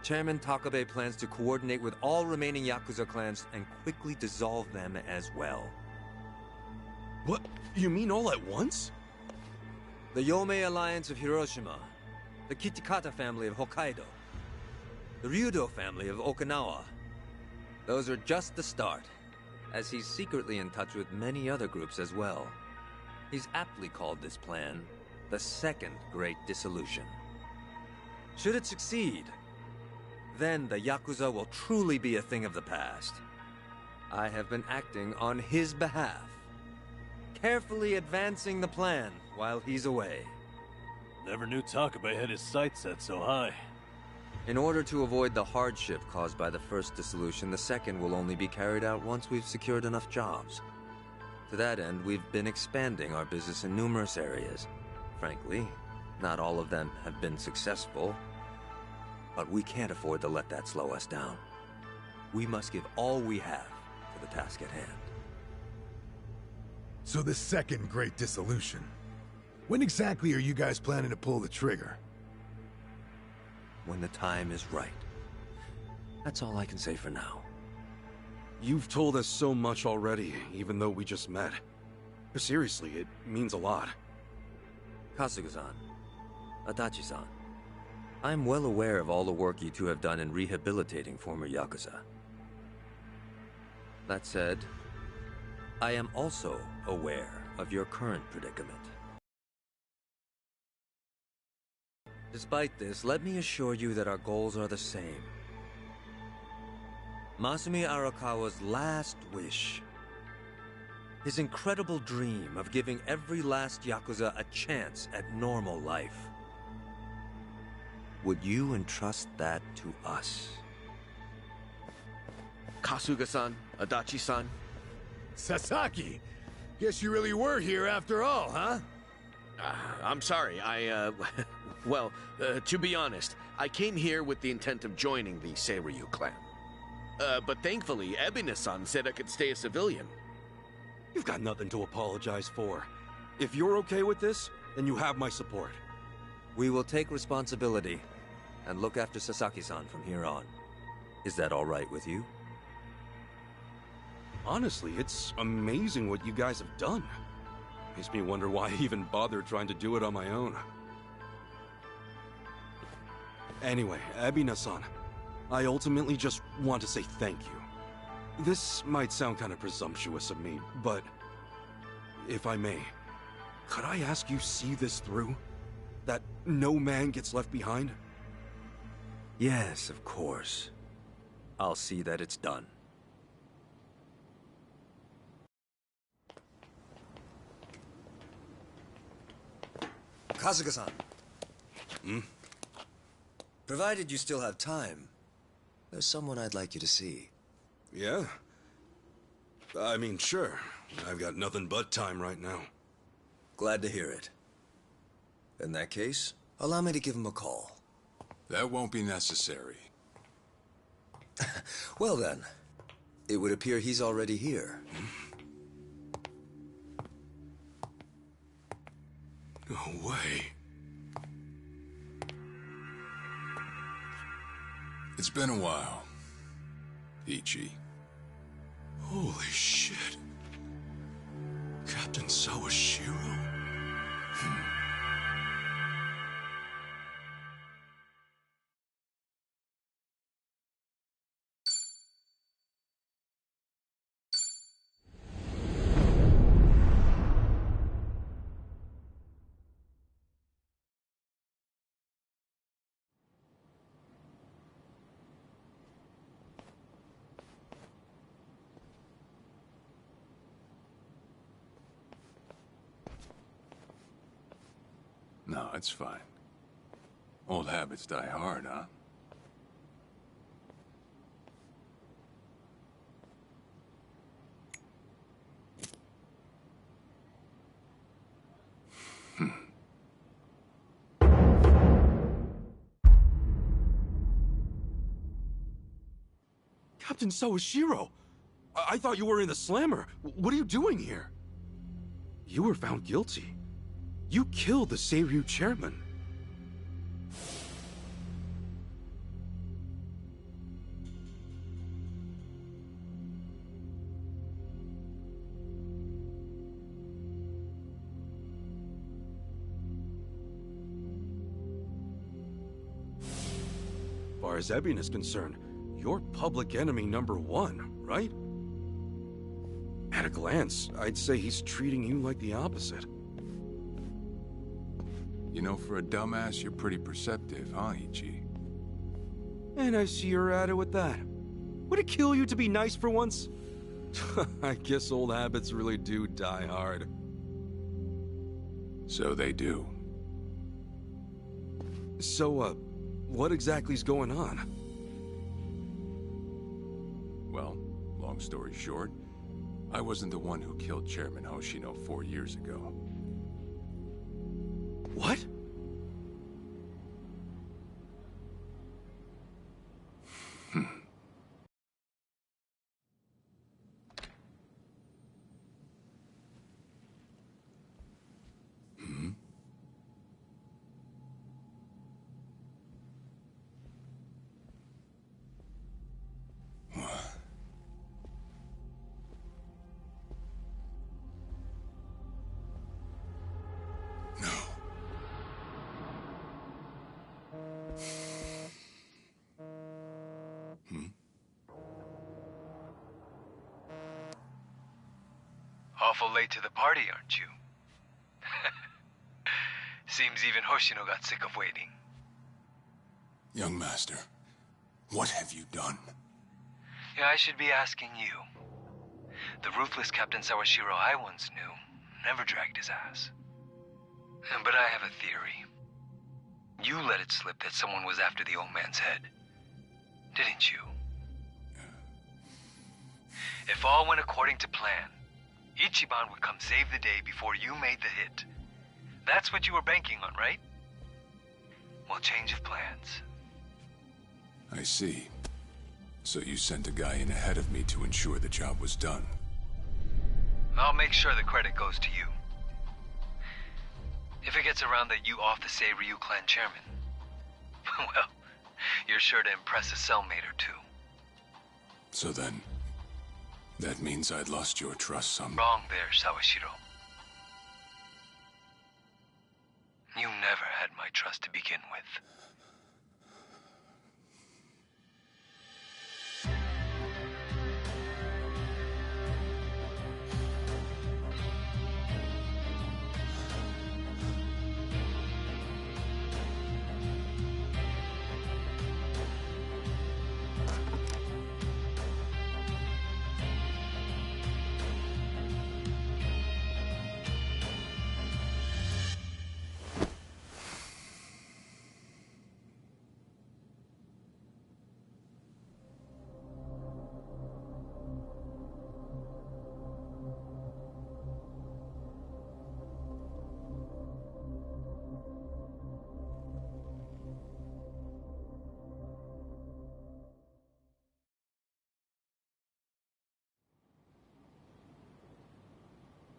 Speaker 9: Chairman Takabe plans to coordinate with all remaining Yakuza clans and quickly dissolve them as well.
Speaker 4: What? You mean all at once?
Speaker 9: The Yomei Alliance of Hiroshima, the Kitakata family of Hokkaido, the Ryudo family of Okinawa. Those are just the start, as he's secretly in touch with many other groups as well. He's aptly called this plan the Second Great Dissolution. Should it succeed, then the Yakuza will truly be a thing of the past. I have been acting on his behalf, carefully advancing the plan while he's away.
Speaker 2: Never knew Takabe had his sights set so high.
Speaker 9: In order to avoid the hardship caused by the first dissolution, the second will only be carried out once we've secured enough jobs. To that end, we've been expanding our business in numerous areas. Frankly, not all of them have been successful, but we can't afford to let that slow us down. We must give all we have to the task at hand.
Speaker 3: So the Second Great Dissolution. When exactly are you guys planning to pull the trigger?
Speaker 9: When the time is right. That's all I can say for now.
Speaker 4: You've told us so much already, even though we just met. Seriously, it means a lot.
Speaker 9: Kasuga-san, Adachi-san, I'm well aware of all the work you two have done in rehabilitating former Yakuza. That said, I am also aware of your current predicament. Despite this, let me assure you that our goals are the same. Masumi Arakawa's last wish. His incredible dream of giving every last Yakuza a chance at normal life. Would you entrust that to us?
Speaker 10: Kasuga-san, Adachi-san.
Speaker 3: Sasaki! Guess you really were here after all, huh?
Speaker 10: I'm sorry, well, to be honest, I came here with the intent of joining the Seiryu clan. But thankfully, Ebina-san said I could stay a civilian.
Speaker 4: You've got nothing to apologize for. If you're okay with this, then you have my support.
Speaker 9: We will take responsibility and look after Sasaki-san from here on. Is that all right with you?
Speaker 4: Honestly, it's amazing what you guys have done. Makes me wonder why I even bothered trying to do it on my own. Anyway, Ebina-san, I ultimately just want to say thank you. This might sound kind of presumptuous of me, but if I may, could I ask you see this through? That no man gets left behind?
Speaker 9: Yes, of course. I'll see that it's done. Kasuga-san. Provided you still have time, there's someone I'd like you to see.
Speaker 4: Yeah? I mean, sure. I've got nothing but time right now.
Speaker 9: Glad to hear it. In that case, allow me to give him a call.
Speaker 11: That won't be necessary.
Speaker 9: Well then, it would appear he's already here.
Speaker 4: No way.
Speaker 11: It's been a while, Ichi.
Speaker 4: Holy shit. Captain Sawashiro.
Speaker 11: No, it's fine. Old habits die hard, huh?
Speaker 4: Captain Sawashiro! I thought you were in the slammer. What are you doing here? You were found guilty. You killed the Seiryu chairman. As far as Ebin is concerned, you're public enemy #1, right? At a glance, I'd say he's treating you like the opposite.
Speaker 11: You know, for a dumbass, you're pretty perceptive, huh, Ichi?
Speaker 4: And I see you're at it with that. Would it kill you to be nice for once? I guess old habits really do die hard.
Speaker 11: So they do.
Speaker 4: So, what exactly's going on?
Speaker 11: Well, long story short, I wasn't the one who killed Chairman Hoshino 4 years ago.
Speaker 4: What?
Speaker 12: Awful late to the party, aren't you? Seems even Hoshino got sick of waiting.
Speaker 11: Young master, what have you done?
Speaker 12: Yeah, I should be asking you. The ruthless Captain Sawashiro I once knew never dragged his ass. But I have a theory. You let it slip that someone was after the old man's head, didn't you? If all went according to plan, Ichiban would come save the day before you made the hit. That's what you were banking on, right? Well, change of plans.
Speaker 11: I see. So you sent a guy in ahead of me to ensure the job was done.
Speaker 12: I'll make sure the credit goes to you. If it gets around that you off the Seiryu clan chairman, well, you're sure to impress a cellmate or two.
Speaker 11: So then, that means I'd lost your trust some...
Speaker 12: Wrong there, Sawashiro. You never had my trust to begin with.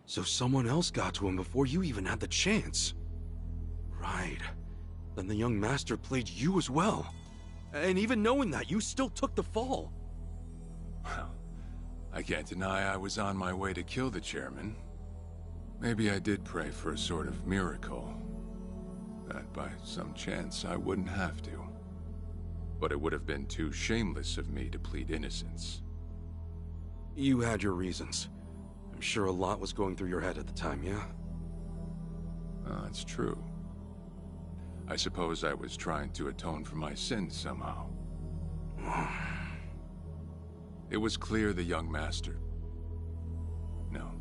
Speaker 4: So someone else got to him before you even had the chance. Right. Then the young master played you as well. And even knowing that, you still took the fall.
Speaker 11: Well, I can't deny I was on my way to kill the chairman. Maybe I did pray for a sort of miracle. That by some chance I wouldn't have to. But it would have been too shameless of me to plead innocence.
Speaker 4: You had your reasons. I'm sure a lot was going through your head at the time, yeah?
Speaker 11: That's true. I suppose I was trying to atone for my sins somehow. It was clear the young master... No.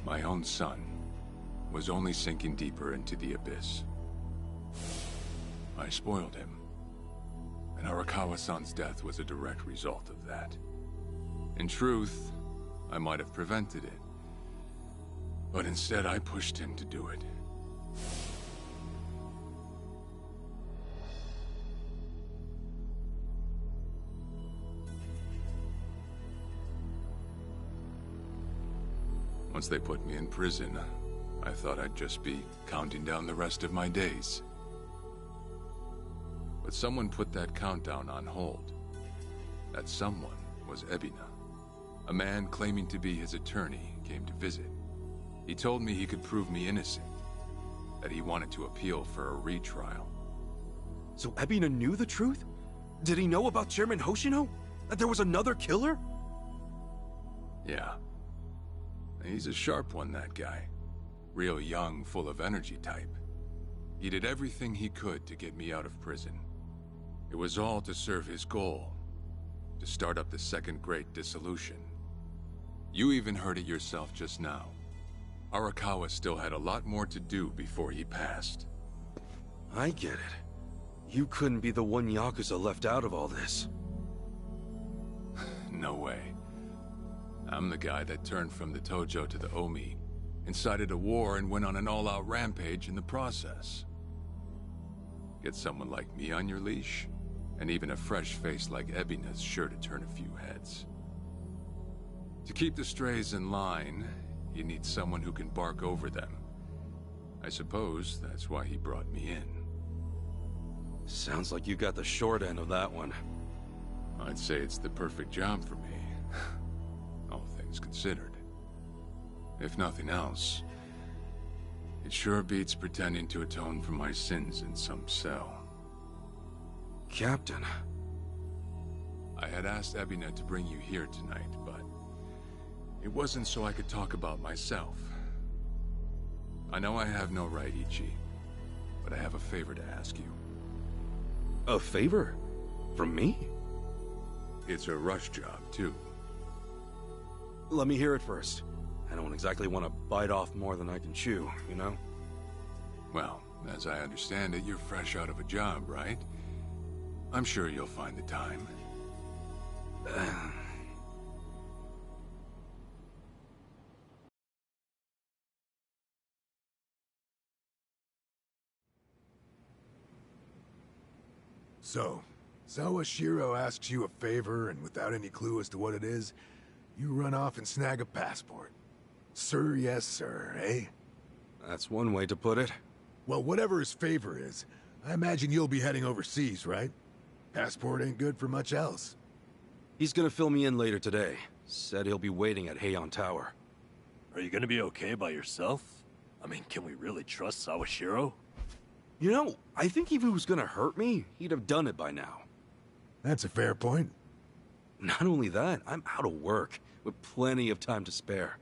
Speaker 11: My own son was only sinking deeper into the abyss. I spoiled him. And Arakawa-san's death was a direct result of that. In truth, I might have prevented it. But instead, I pushed him to do it. Once they put me in prison, I thought I'd just be counting down the rest of my days. But someone put that countdown on hold. That someone was Ebina. A man claiming to be his attorney came to visit. He told me he could prove me innocent, that he wanted to appeal for a retrial.
Speaker 4: So Ebina knew the truth? Did he know about Chairman Hoshino? That there was another killer?
Speaker 11: Yeah. He's a sharp one, that guy. Real young, full of energy type. He did everything he could to get me out of prison. It was all to serve his goal, to start up the Second Great Dissolution. You even heard it yourself just now. Arakawa still had a lot more to do before he passed.
Speaker 4: I get it. You couldn't be the one Yakuza left out of all this.
Speaker 11: No way. I'm the guy that turned from the Tojo to the Omi, incited a war and went on an all-out rampage in the process. Get someone like me on your leash, and even a fresh face like Ebina's sure to turn a few heads. To keep the strays in line, you need someone who can bark over them. I suppose that's why he brought me in.
Speaker 4: Sounds like you got the short end of that one.
Speaker 11: I'd say it's the perfect job for me. All things considered. If nothing else, it sure beats pretending to atone for my sins in some cell.
Speaker 4: Captain.
Speaker 11: I had asked Ebina to bring you here tonight, but it wasn't so I could talk about myself. I know I have no right, Ichi, but I have a favor to ask you.
Speaker 4: A favor? From me?
Speaker 11: It's a rush job, too.
Speaker 4: Let me hear it first. I don't exactly want to bite off more than I can chew, you know?
Speaker 11: Well, as I understand it, you're fresh out of a job, right? I'm sure you'll find the time.
Speaker 3: So, Sawashiro asks you a favor, and without any clue as to what it is, you run off and snag a passport. Sir, yes, sir, eh?
Speaker 4: That's one way to put it.
Speaker 3: Well, whatever his favor is, I imagine you'll be heading overseas, right? Passport ain't good for much else.
Speaker 4: He's gonna fill me in later today. Said he'll be waiting at Heian Tower.
Speaker 2: Are you gonna be okay by yourself? I mean, can we really trust Sawashiro?
Speaker 4: You know, I think if he was gonna hurt me, he'd have done it by now.
Speaker 3: That's a fair point.
Speaker 4: Not only that, I'm out of work, with plenty of time to spare.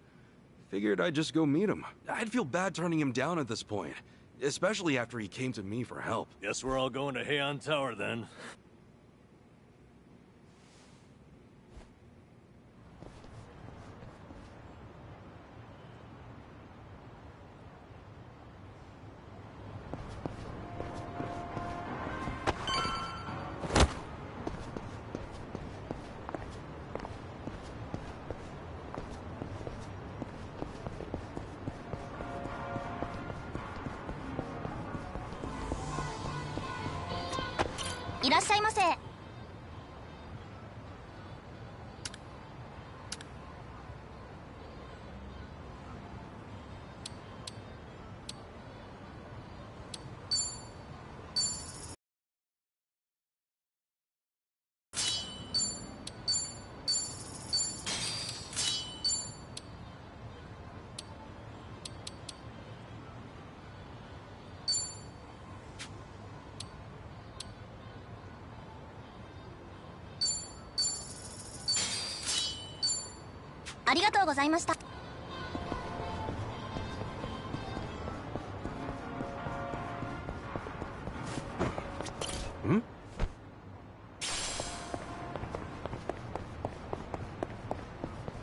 Speaker 4: Figured I'd just go meet him. I'd feel bad turning him down at this point, especially after he came to me for help.
Speaker 2: Guess we're all going to Heian Tower then.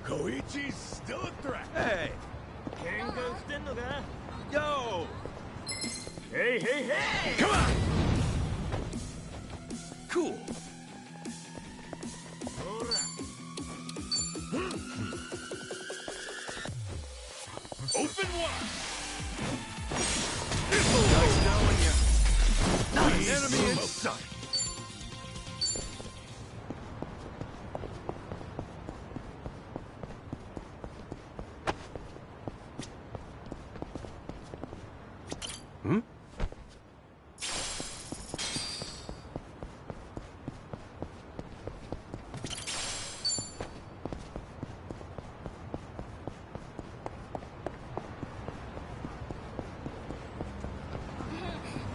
Speaker 3: Koichi's still a threat.
Speaker 2: Hey! Yo! Hey, hey, hey!
Speaker 3: Come on!
Speaker 2: Cool.
Speaker 8: Open wide!
Speaker 2: Nice knowing you. Not an enemy in sight.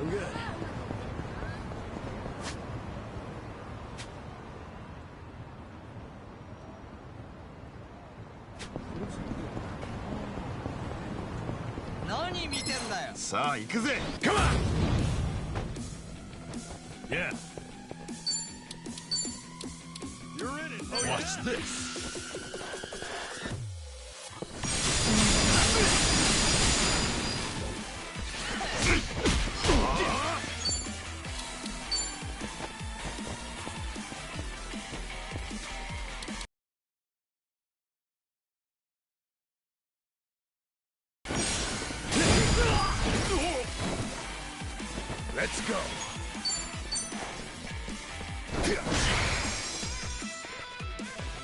Speaker 2: I'm good.
Speaker 8: Sa, ikuze!
Speaker 3: Come on!
Speaker 8: Yeah. You're in it. Oh, watch this.
Speaker 3: Let's go.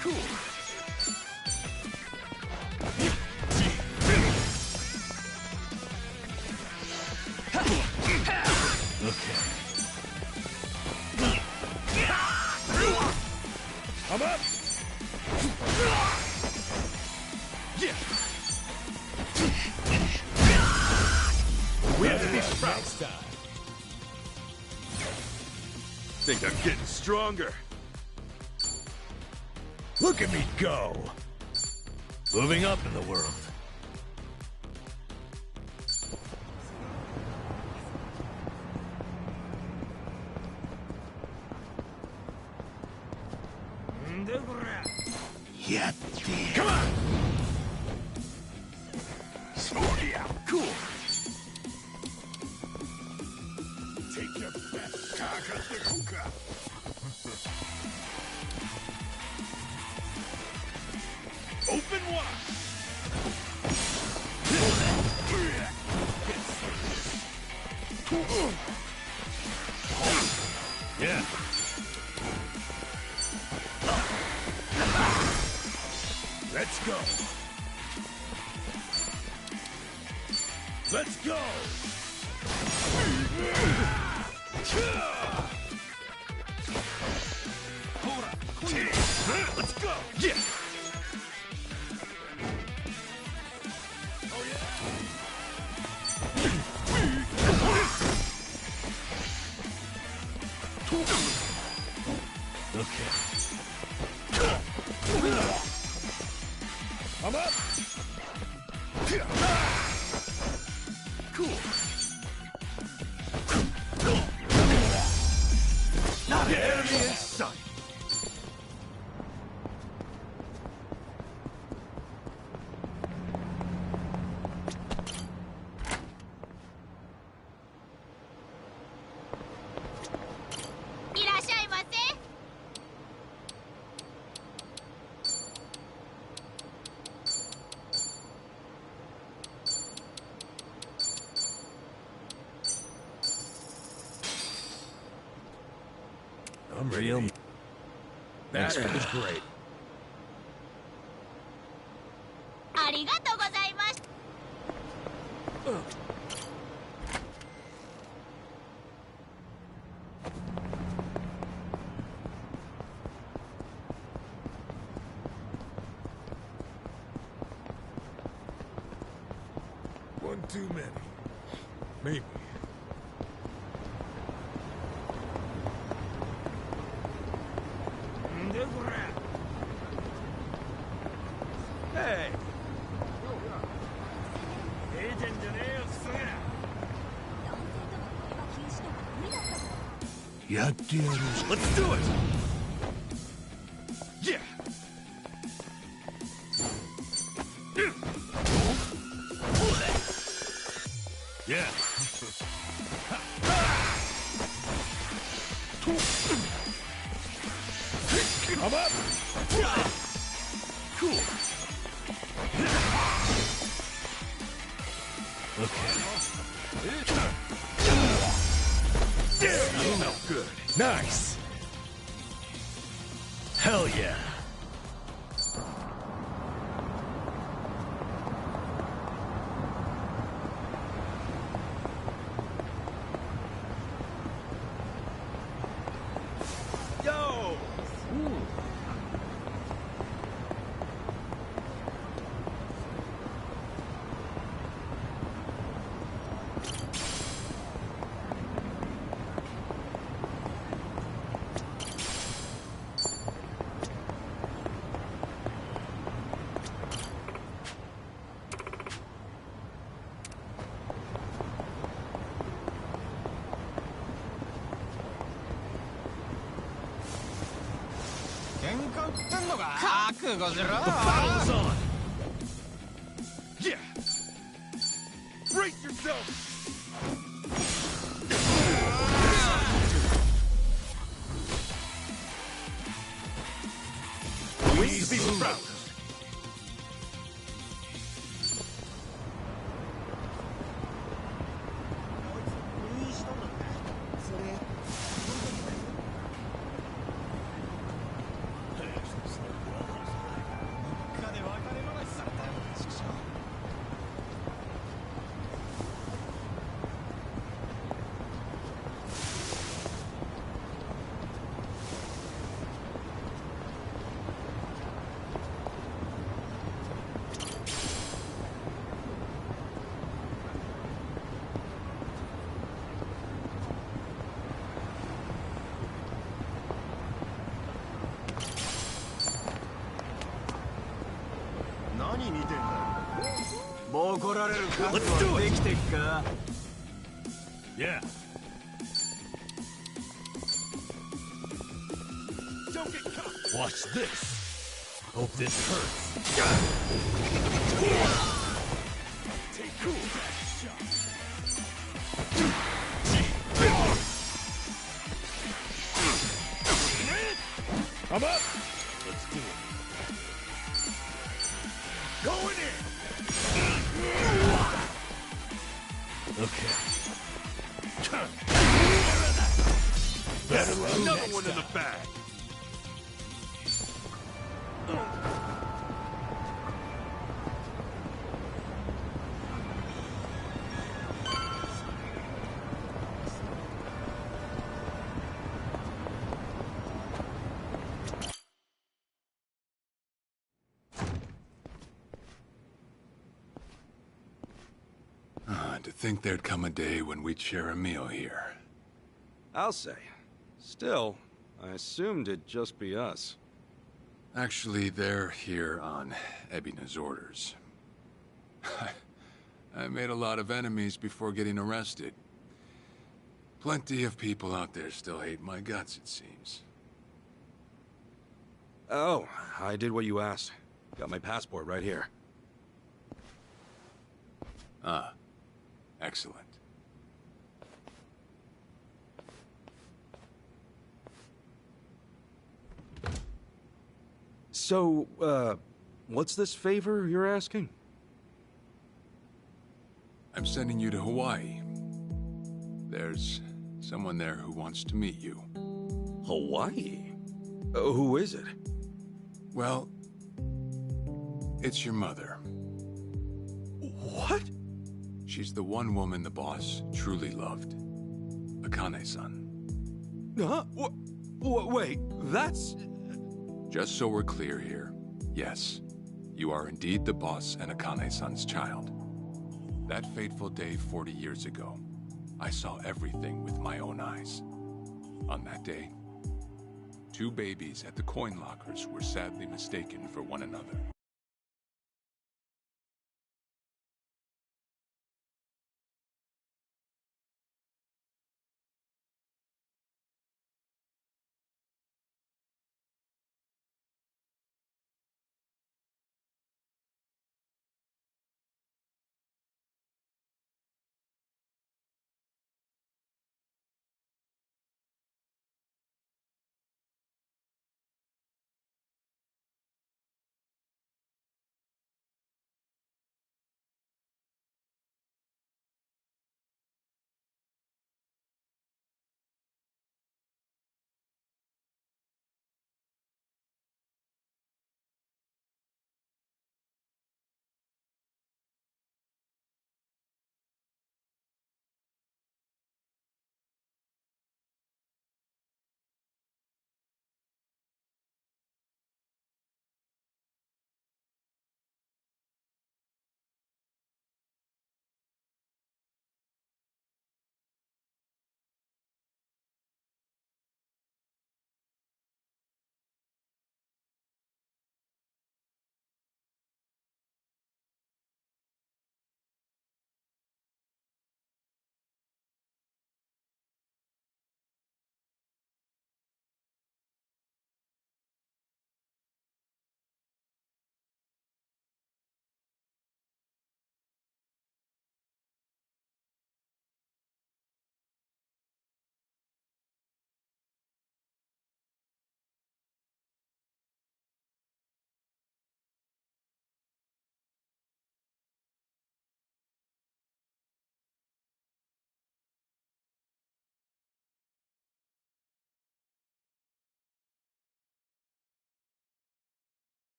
Speaker 8: Cool.
Speaker 3: I'm up.
Speaker 8: Yeah.
Speaker 3: We have to be strong next time.
Speaker 8: Think I'm getting stronger.
Speaker 3: Look at me go.
Speaker 2: Moving up in the world.
Speaker 8: Come on! Cool. Take your best. Open wide. Yeah. Let's go. Let's go. Let's go. Yeah. Oh yeah. Okay. I'm up. Cool. Not the enemy in sight. I'm real. That was great.
Speaker 13: ありがとうございます。
Speaker 8: One too many. Maybe. Hey! Let's do it! Yeah! Yeah! I'm up! Cool! Okay. You smell good. Nice! Hell yeah! Yo! Ooh. The battle's on! Yeah! Brace yourself! Ways to be proud. Let's do it! Yeah. Don't get caught!
Speaker 2: Watch this. Hope this hurts.
Speaker 8: Take cool shot.
Speaker 2: I'm up. Let's do it.
Speaker 8: Going in!
Speaker 2: Okay.
Speaker 8: Another one in the bag.
Speaker 11: To think there'd come a day when we'd share a meal here.
Speaker 4: I'll say. Still, I assumed it'd just be us.
Speaker 11: Actually, they're here on Ebina's orders. I made a lot of enemies before getting arrested. Plenty of people out there still hate my guts, it seems.
Speaker 4: Oh, I did what you asked. Got my passport right here.
Speaker 11: Ah. Excellent.
Speaker 4: So, what's this favor you're asking?
Speaker 11: I'm sending you to Hawaii. There's someone there who wants to meet you.
Speaker 4: Hawaii? Who is it?
Speaker 11: Well, it's your mother.
Speaker 4: What?
Speaker 11: She's the one woman the boss truly loved. Akane-san.
Speaker 4: Huh? Wait, that's...
Speaker 11: Just so we're clear here, yes, you are indeed the boss and Akane-san's child. That fateful day 40 years ago, I saw everything with my own eyes. On that day, 2 babies at the coin lockers were sadly mistaken for one another.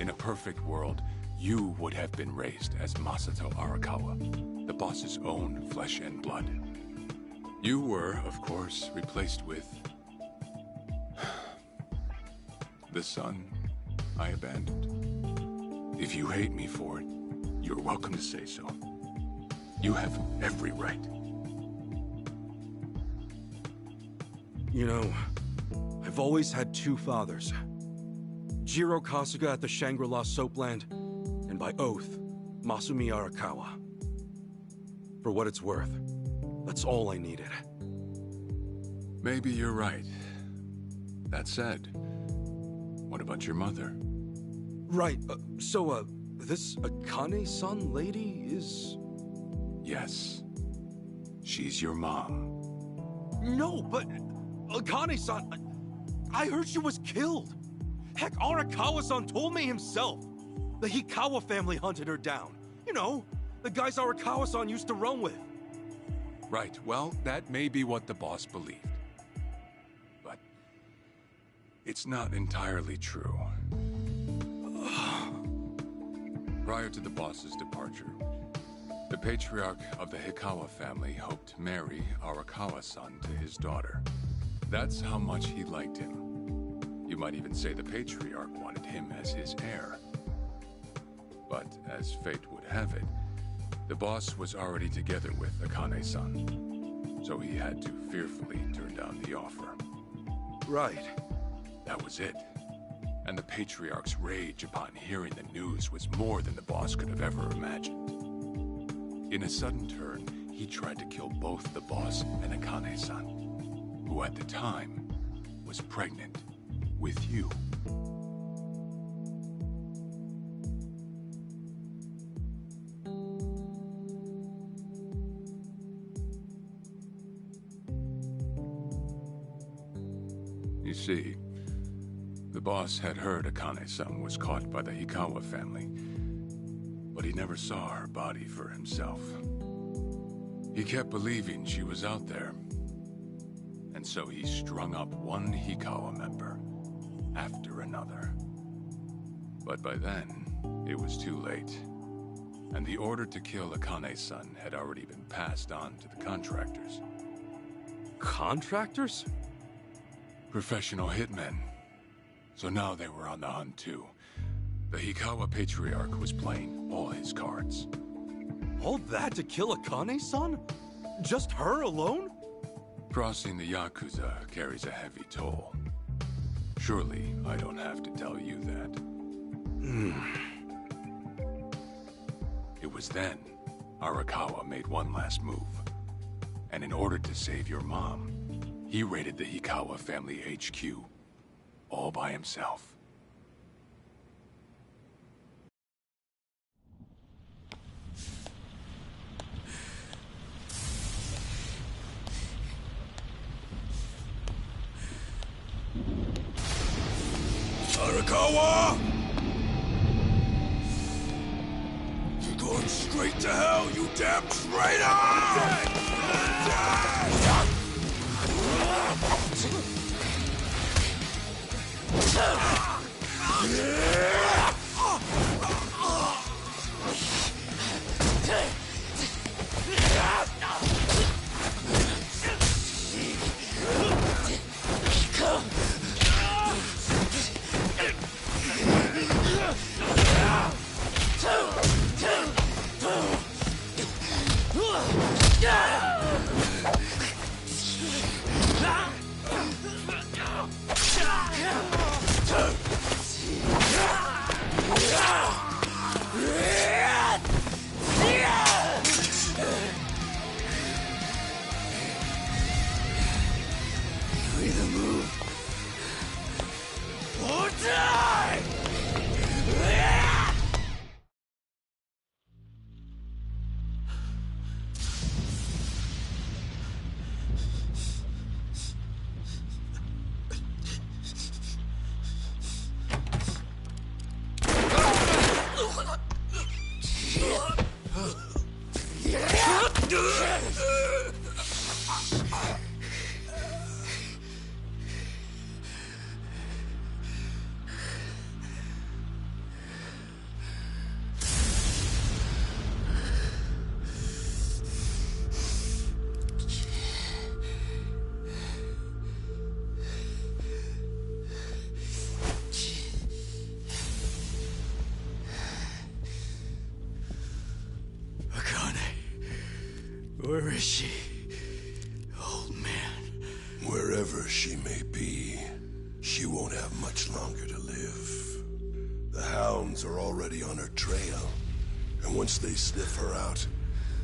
Speaker 11: In a perfect world, you would have been raised as Masato Arakawa, the boss's own flesh and blood. You were, of course, replaced with the son I abandoned. If you hate me for it, you're welcome to say so. You have every right.
Speaker 4: You know, I've always had two fathers. Jiro Kasuga at the Shangri-La Soapland, and by oath, Masumi Arakawa. For what it's worth, that's all I needed.
Speaker 11: Maybe you're right. That said, what about your mother?
Speaker 4: Right, so, this Akane-san lady is...
Speaker 11: Yes. She's your mom.
Speaker 4: No, but... Akane-san... I heard she was killed! Heck, Arakawa-san told me himself! The Hikawa family hunted her down. You know, the guys Arakawa-san used to run with.
Speaker 11: Right, well, that may be what the boss believed. But... it's not entirely true. Prior to the boss's departure, the patriarch of the Hikawa family hoped to marry Arakawa-san to his daughter. That's how much he liked him. You might even say the patriarch wanted him as his heir. But as fate would have it, the boss was already together with Akane-san, so he had to fearfully turn down the offer.
Speaker 4: Right.
Speaker 11: That was it. And the patriarch's rage upon hearing the news was more than the boss could have ever imagined. In a sudden turn, he tried to kill both the boss and Akane-san, who at the time was pregnant with you. You see, the boss had heard Akane-san was caught by the Hikawa family, but he never saw her body for himself. He kept believing she was out there, and so he strung up one Hikawa member after another. But by then, it was too late, and the order to kill Akane-san had already been passed on to the contractors.
Speaker 4: Contractors?
Speaker 11: Professional hitmen. So now they were on the hunt too. The Hikawa Patriarch was playing all his cards.
Speaker 4: All that to kill Akane-san? Just her alone?
Speaker 11: Crossing the Yakuza carries a heavy toll. Surely I don't have to tell you that. It was then Arakawa made one last move. And in order to save your mom, he raided the Hikawa family HQ all by himself.
Speaker 8: Arakawa! You're going straight to hell, you damn traitor!
Speaker 14: Where is she? Old man.
Speaker 8: Wherever she may be, she won't have much longer to live. The hounds are already on her trail, and once they sniff her out,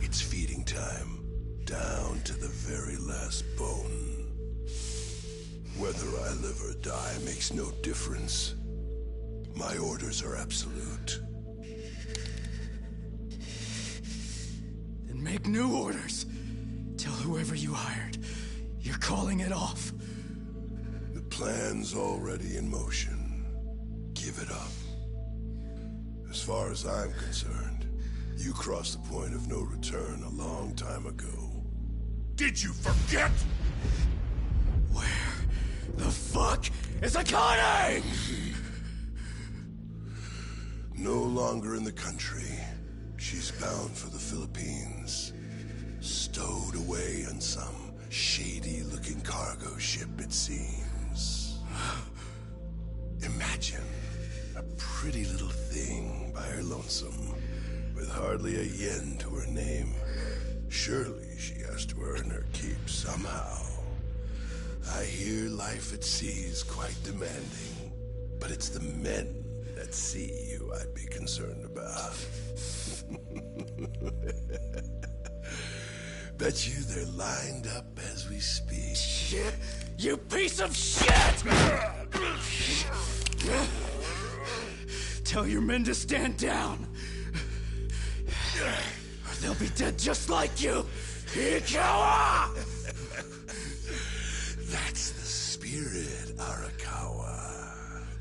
Speaker 8: it's feeding time, down to the very last bone. Whether I live or die makes no difference. My orders are absolute.
Speaker 14: Then make new orders. Tell whoever you hired, you're calling it off.
Speaker 8: The plan's already in motion. Give it up. As far as I'm concerned, you crossed the point of no return a long time ago. Did you forget?
Speaker 14: Where the fuck is Akane?
Speaker 8: No longer in the country. She's bound for the Philippines. Stowed away on some shady-looking cargo ship, it seems. Imagine a pretty little thing by her lonesome, with hardly a yen to her name. Surely she has to earn her keep somehow. I hear life at sea is quite demanding, but it's the men at sea who I'd be concerned about. Bet you they're lined up as we speak.
Speaker 14: Shit! You piece of shit! Tell your men to stand down, or they'll be dead just like you, Ikawa!
Speaker 8: That's the spirit, Arakawa.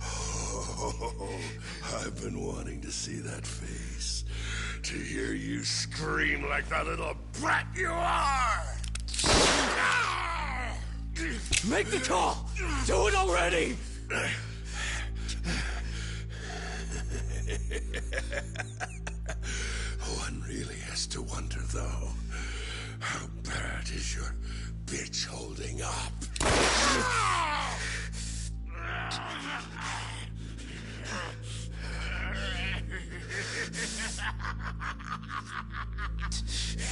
Speaker 8: Oh, I've been wanting to see that face. To hear you scream like the little brat you are!
Speaker 14: Make the call! Do it already!
Speaker 8: One really has to wonder, though, how bad is your bitch holding up?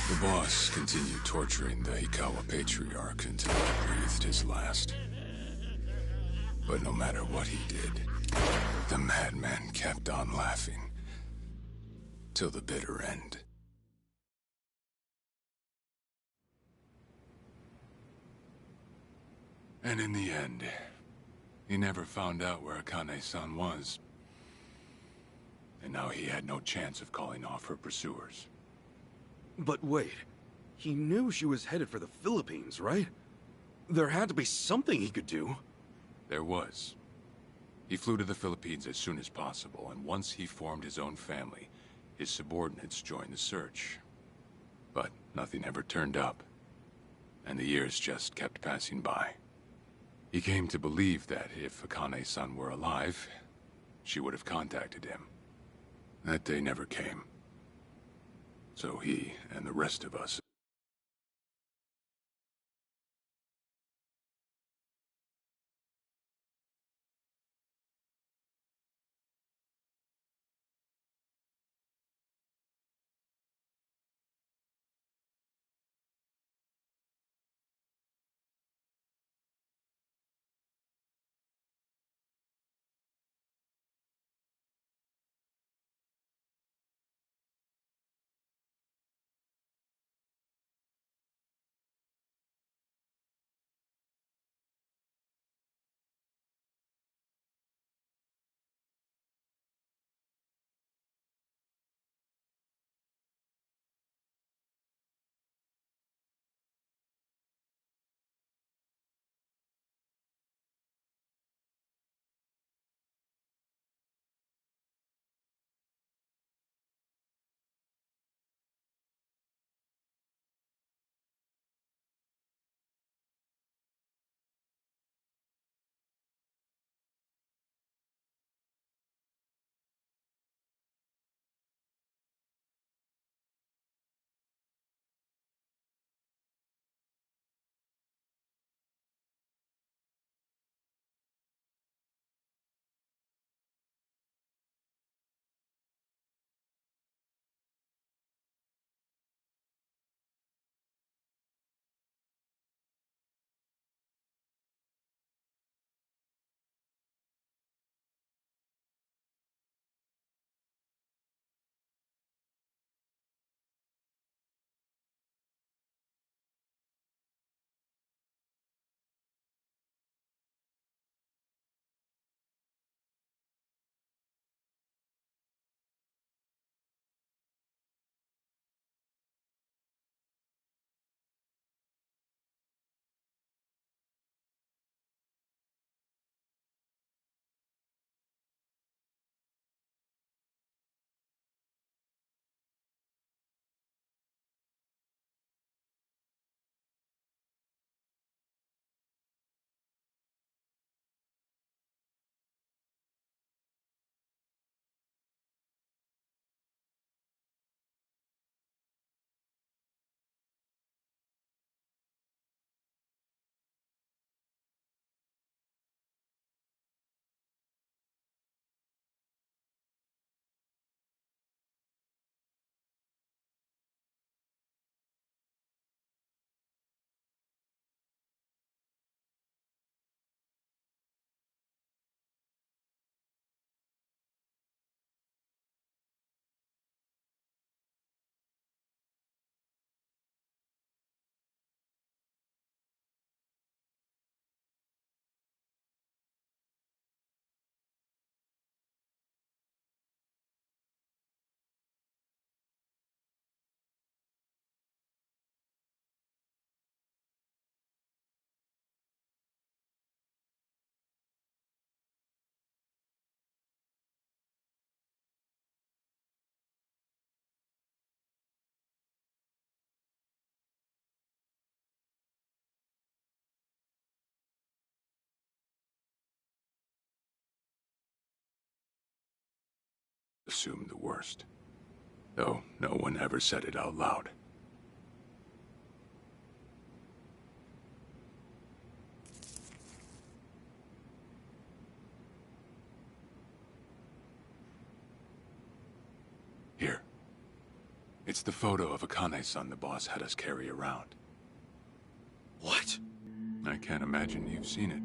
Speaker 11: The boss continued torturing the Hikawa patriarch until he breathed his last. But no matter what he did, the madman kept on laughing. Till the bitter end. And in the end, he never found out where Akane-san was. And now he had no chance of calling off her pursuers.
Speaker 4: But wait, he knew she was headed for the Philippines, right? There had to be something he could do.
Speaker 11: There was. He flew to the Philippines as soon as possible, and once he formed his own family, his subordinates joined the search. But nothing ever turned up, and the years just kept passing by. He came to believe that if Akane-san were alive, she would have contacted him. That day never came. So he and the rest of us assumed the worst. Though no one ever said it out loud. Here. It's the photo of Akane-san the boss had us carry around.
Speaker 4: What?
Speaker 11: I can't imagine you've seen it.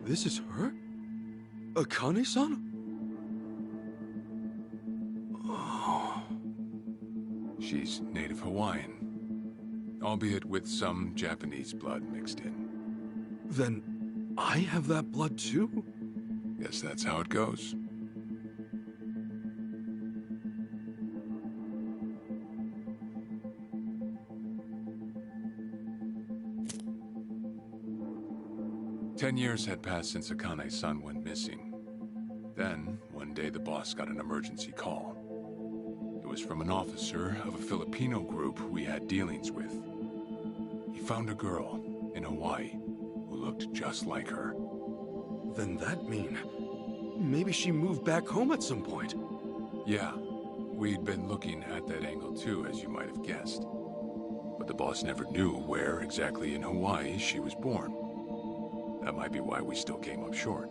Speaker 4: This is her? Akane-san? Oh.
Speaker 11: She's native Hawaiian, albeit with some Japanese blood mixed in.
Speaker 4: Then I have that blood too?
Speaker 11: Guess that's how it goes. Ten years had passed since Akane-san went missing. Then, one day the boss got an emergency call. It was from an officer of a Filipino group we had dealings with. He found a girl in Hawaii who looked just like her.
Speaker 4: Then that mean maybe she moved back home at some point?
Speaker 11: Yeah, we'd been looking at that angle too, as you might have guessed. But the boss never knew where exactly in Hawaii she was born. That might be why we still came up short.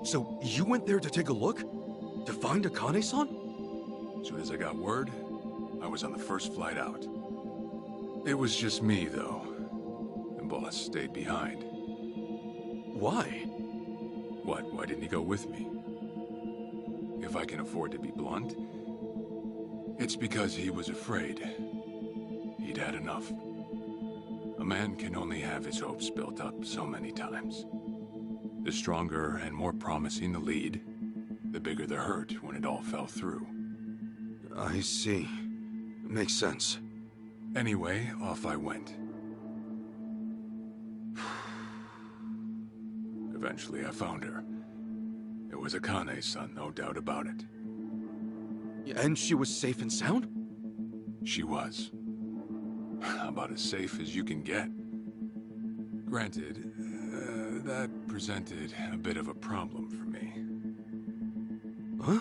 Speaker 4: So you went there to take a look? To find Akane-san?
Speaker 11: As soon as I got word, I was on the first flight out. It was just me, though. The boss stayed behind.
Speaker 4: Why?
Speaker 11: What? Why didn't he go with me? If I can afford to be blunt, it's because he was afraid. He'd had enough. A man can only have his hopes built up so many times. The stronger and more promising the lead, the bigger the hurt when it all fell through.
Speaker 4: I see. Makes sense.
Speaker 11: Anyway, off I went. Eventually I found her. It was Akane-san, no doubt about it.
Speaker 4: And she was safe and sound?
Speaker 11: She was. About as safe as you can get. Granted, that presented a bit of a problem for me.
Speaker 4: Huh?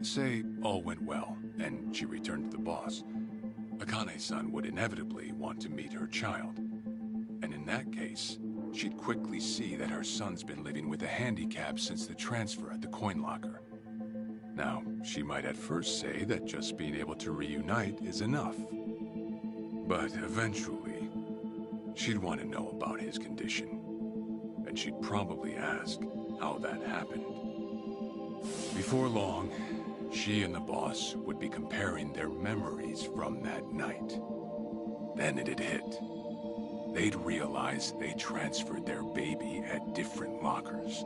Speaker 11: Say all went well, and she returned to the boss. Akane-san would inevitably want to meet her child. And in that case, she'd quickly see that her son's been living with a handicap since the transfer at the coin locker. Now, she might at first say that just being able to reunite is enough. But eventually, she'd want to know about his condition. And she'd probably ask how that happened. Before long, she and the boss would be comparing their memories from that night. Then it'd hit. They'd realize they transferred their baby at different lockers.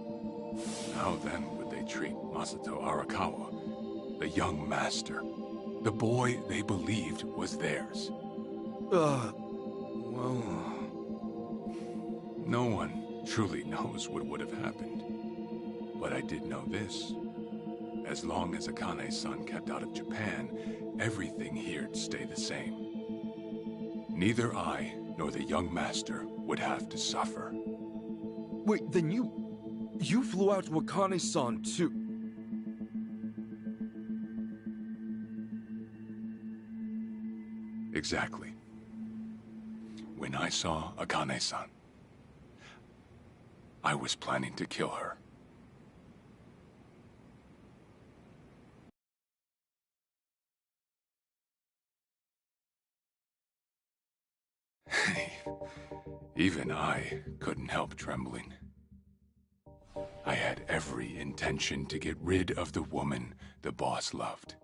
Speaker 11: How then would they treat Masato Arakawa, the young master, the boy they believed was theirs?
Speaker 4: Well...
Speaker 11: No one truly knows what would have happened. But I did know this. As long as Akane-san kept out of Japan, everything here'd stay the same. Neither I nor the young master would have to suffer.
Speaker 4: Wait, then you flew out to Akane-san too?
Speaker 11: Exactly. When I saw Akane-san, I was planning to kill her. Even I couldn't help trembling. I had every intention to get rid of the woman the boss loved.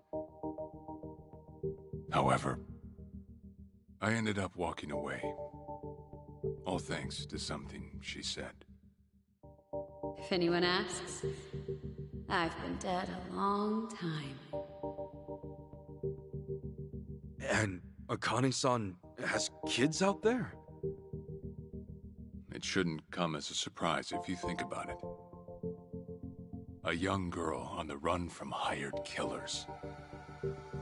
Speaker 11: However, I ended up walking away. All thanks to something she said.
Speaker 15: If anyone asks, I've been dead a long time.
Speaker 4: And Akane-san has kids out there?
Speaker 11: It shouldn't come as a surprise if you think about it. A young girl on the run from hired killers,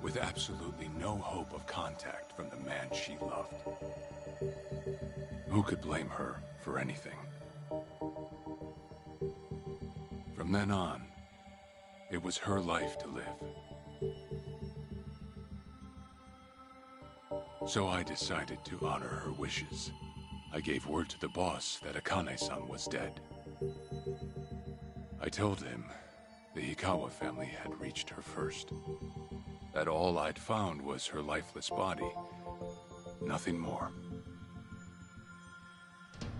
Speaker 11: with absolutely no hope of contact from the man she loved. Who could blame her for anything? From then on, it was her life to live. So I decided to honor her wishes. I gave word to the boss that Akane-san was dead. I told him the Hikawa family had reached her first. That all I'd found was her lifeless body. Nothing more.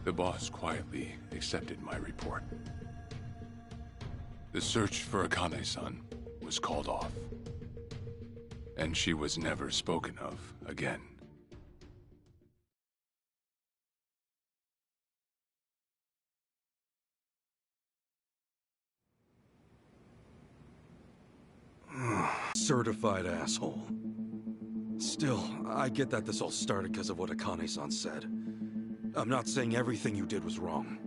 Speaker 11: The boss quietly accepted my report. The search for Akane-san was called off. And she was never spoken of again.
Speaker 4: Certified asshole. Still, I get that this all started because of what Akane-san said. I'm not saying everything you did was wrong.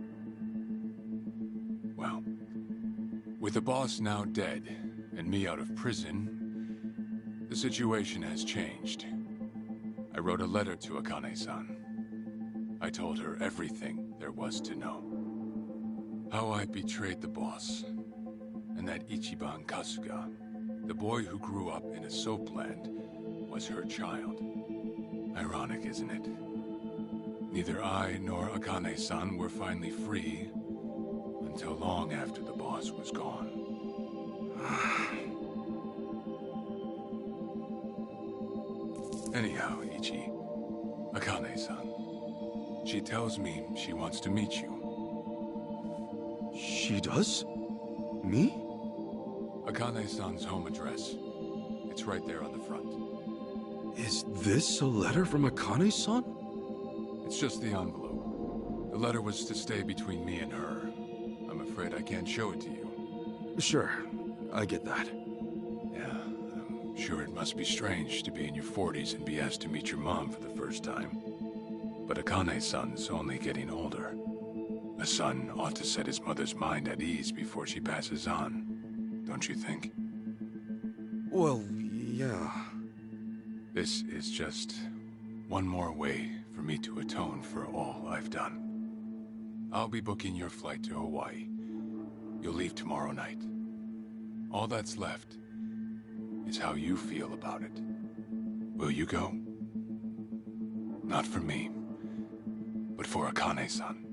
Speaker 11: Well, with the boss now dead and me out of prison, the situation has changed. I wrote a letter to Akane-san. I told her everything there was to know. How I betrayed the boss, and that Ichiban Kasuga, the boy who grew up in a soapland, was her child. Ironic, isn't it? Neither I nor Akane-san were finally free until long after the boss was gone. Anyhow, Ichi, Akane-san, she tells me she wants to meet you.
Speaker 4: She does? Me?
Speaker 11: Akane-san's home address. It's right there on the front.
Speaker 4: Is this a letter from Akane-san?
Speaker 11: It's just the envelope. The letter was to stay between me and her. I'm afraid I can't show it to you.
Speaker 4: Sure, I get that.
Speaker 11: Yeah, I'm sure it must be strange to be in your 40s and be asked to meet your mom for the first time. But Akane-san's only getting older. A son ought to set his mother's mind at ease before she passes on. Don't you think?
Speaker 4: Well, yeah.
Speaker 11: This is just one more way for me to atone for all I've done. I'll be booking your flight to Hawaii. You'll leave tomorrow night. All that's left is how you feel about it. Will you go? Not for me, but for Akane-san.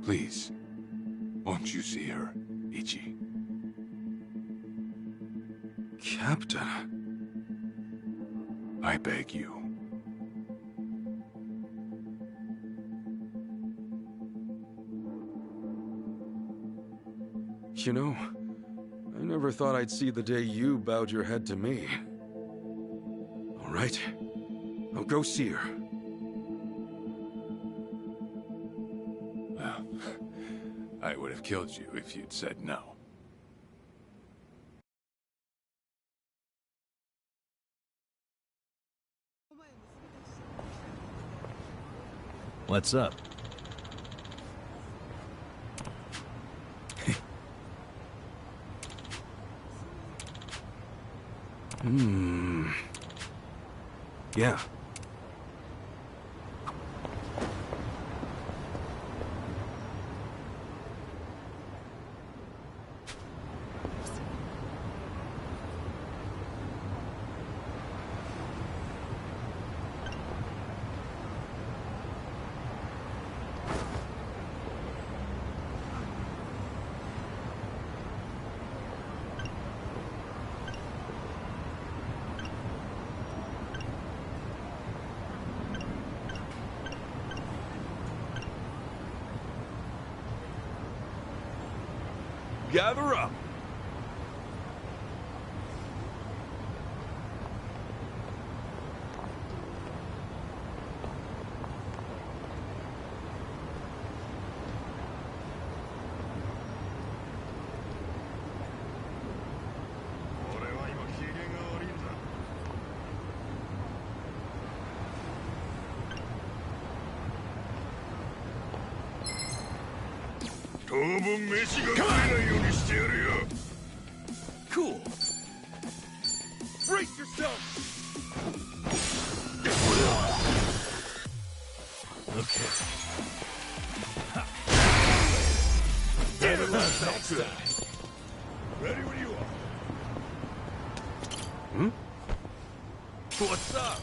Speaker 11: Please, won't you see her, Ichi?
Speaker 4: Captain.
Speaker 11: I beg you.
Speaker 4: You know, I never thought I'd see the day you bowed your head to me. All right, I'll go see her.
Speaker 11: Well, I would have killed you if you'd said no.
Speaker 2: What's up?
Speaker 4: Yeah.
Speaker 8: Gather up.
Speaker 11: Cool. Brace yourself.
Speaker 2: Okay.
Speaker 8: Sounds good. Ready when you are.
Speaker 2: What's up?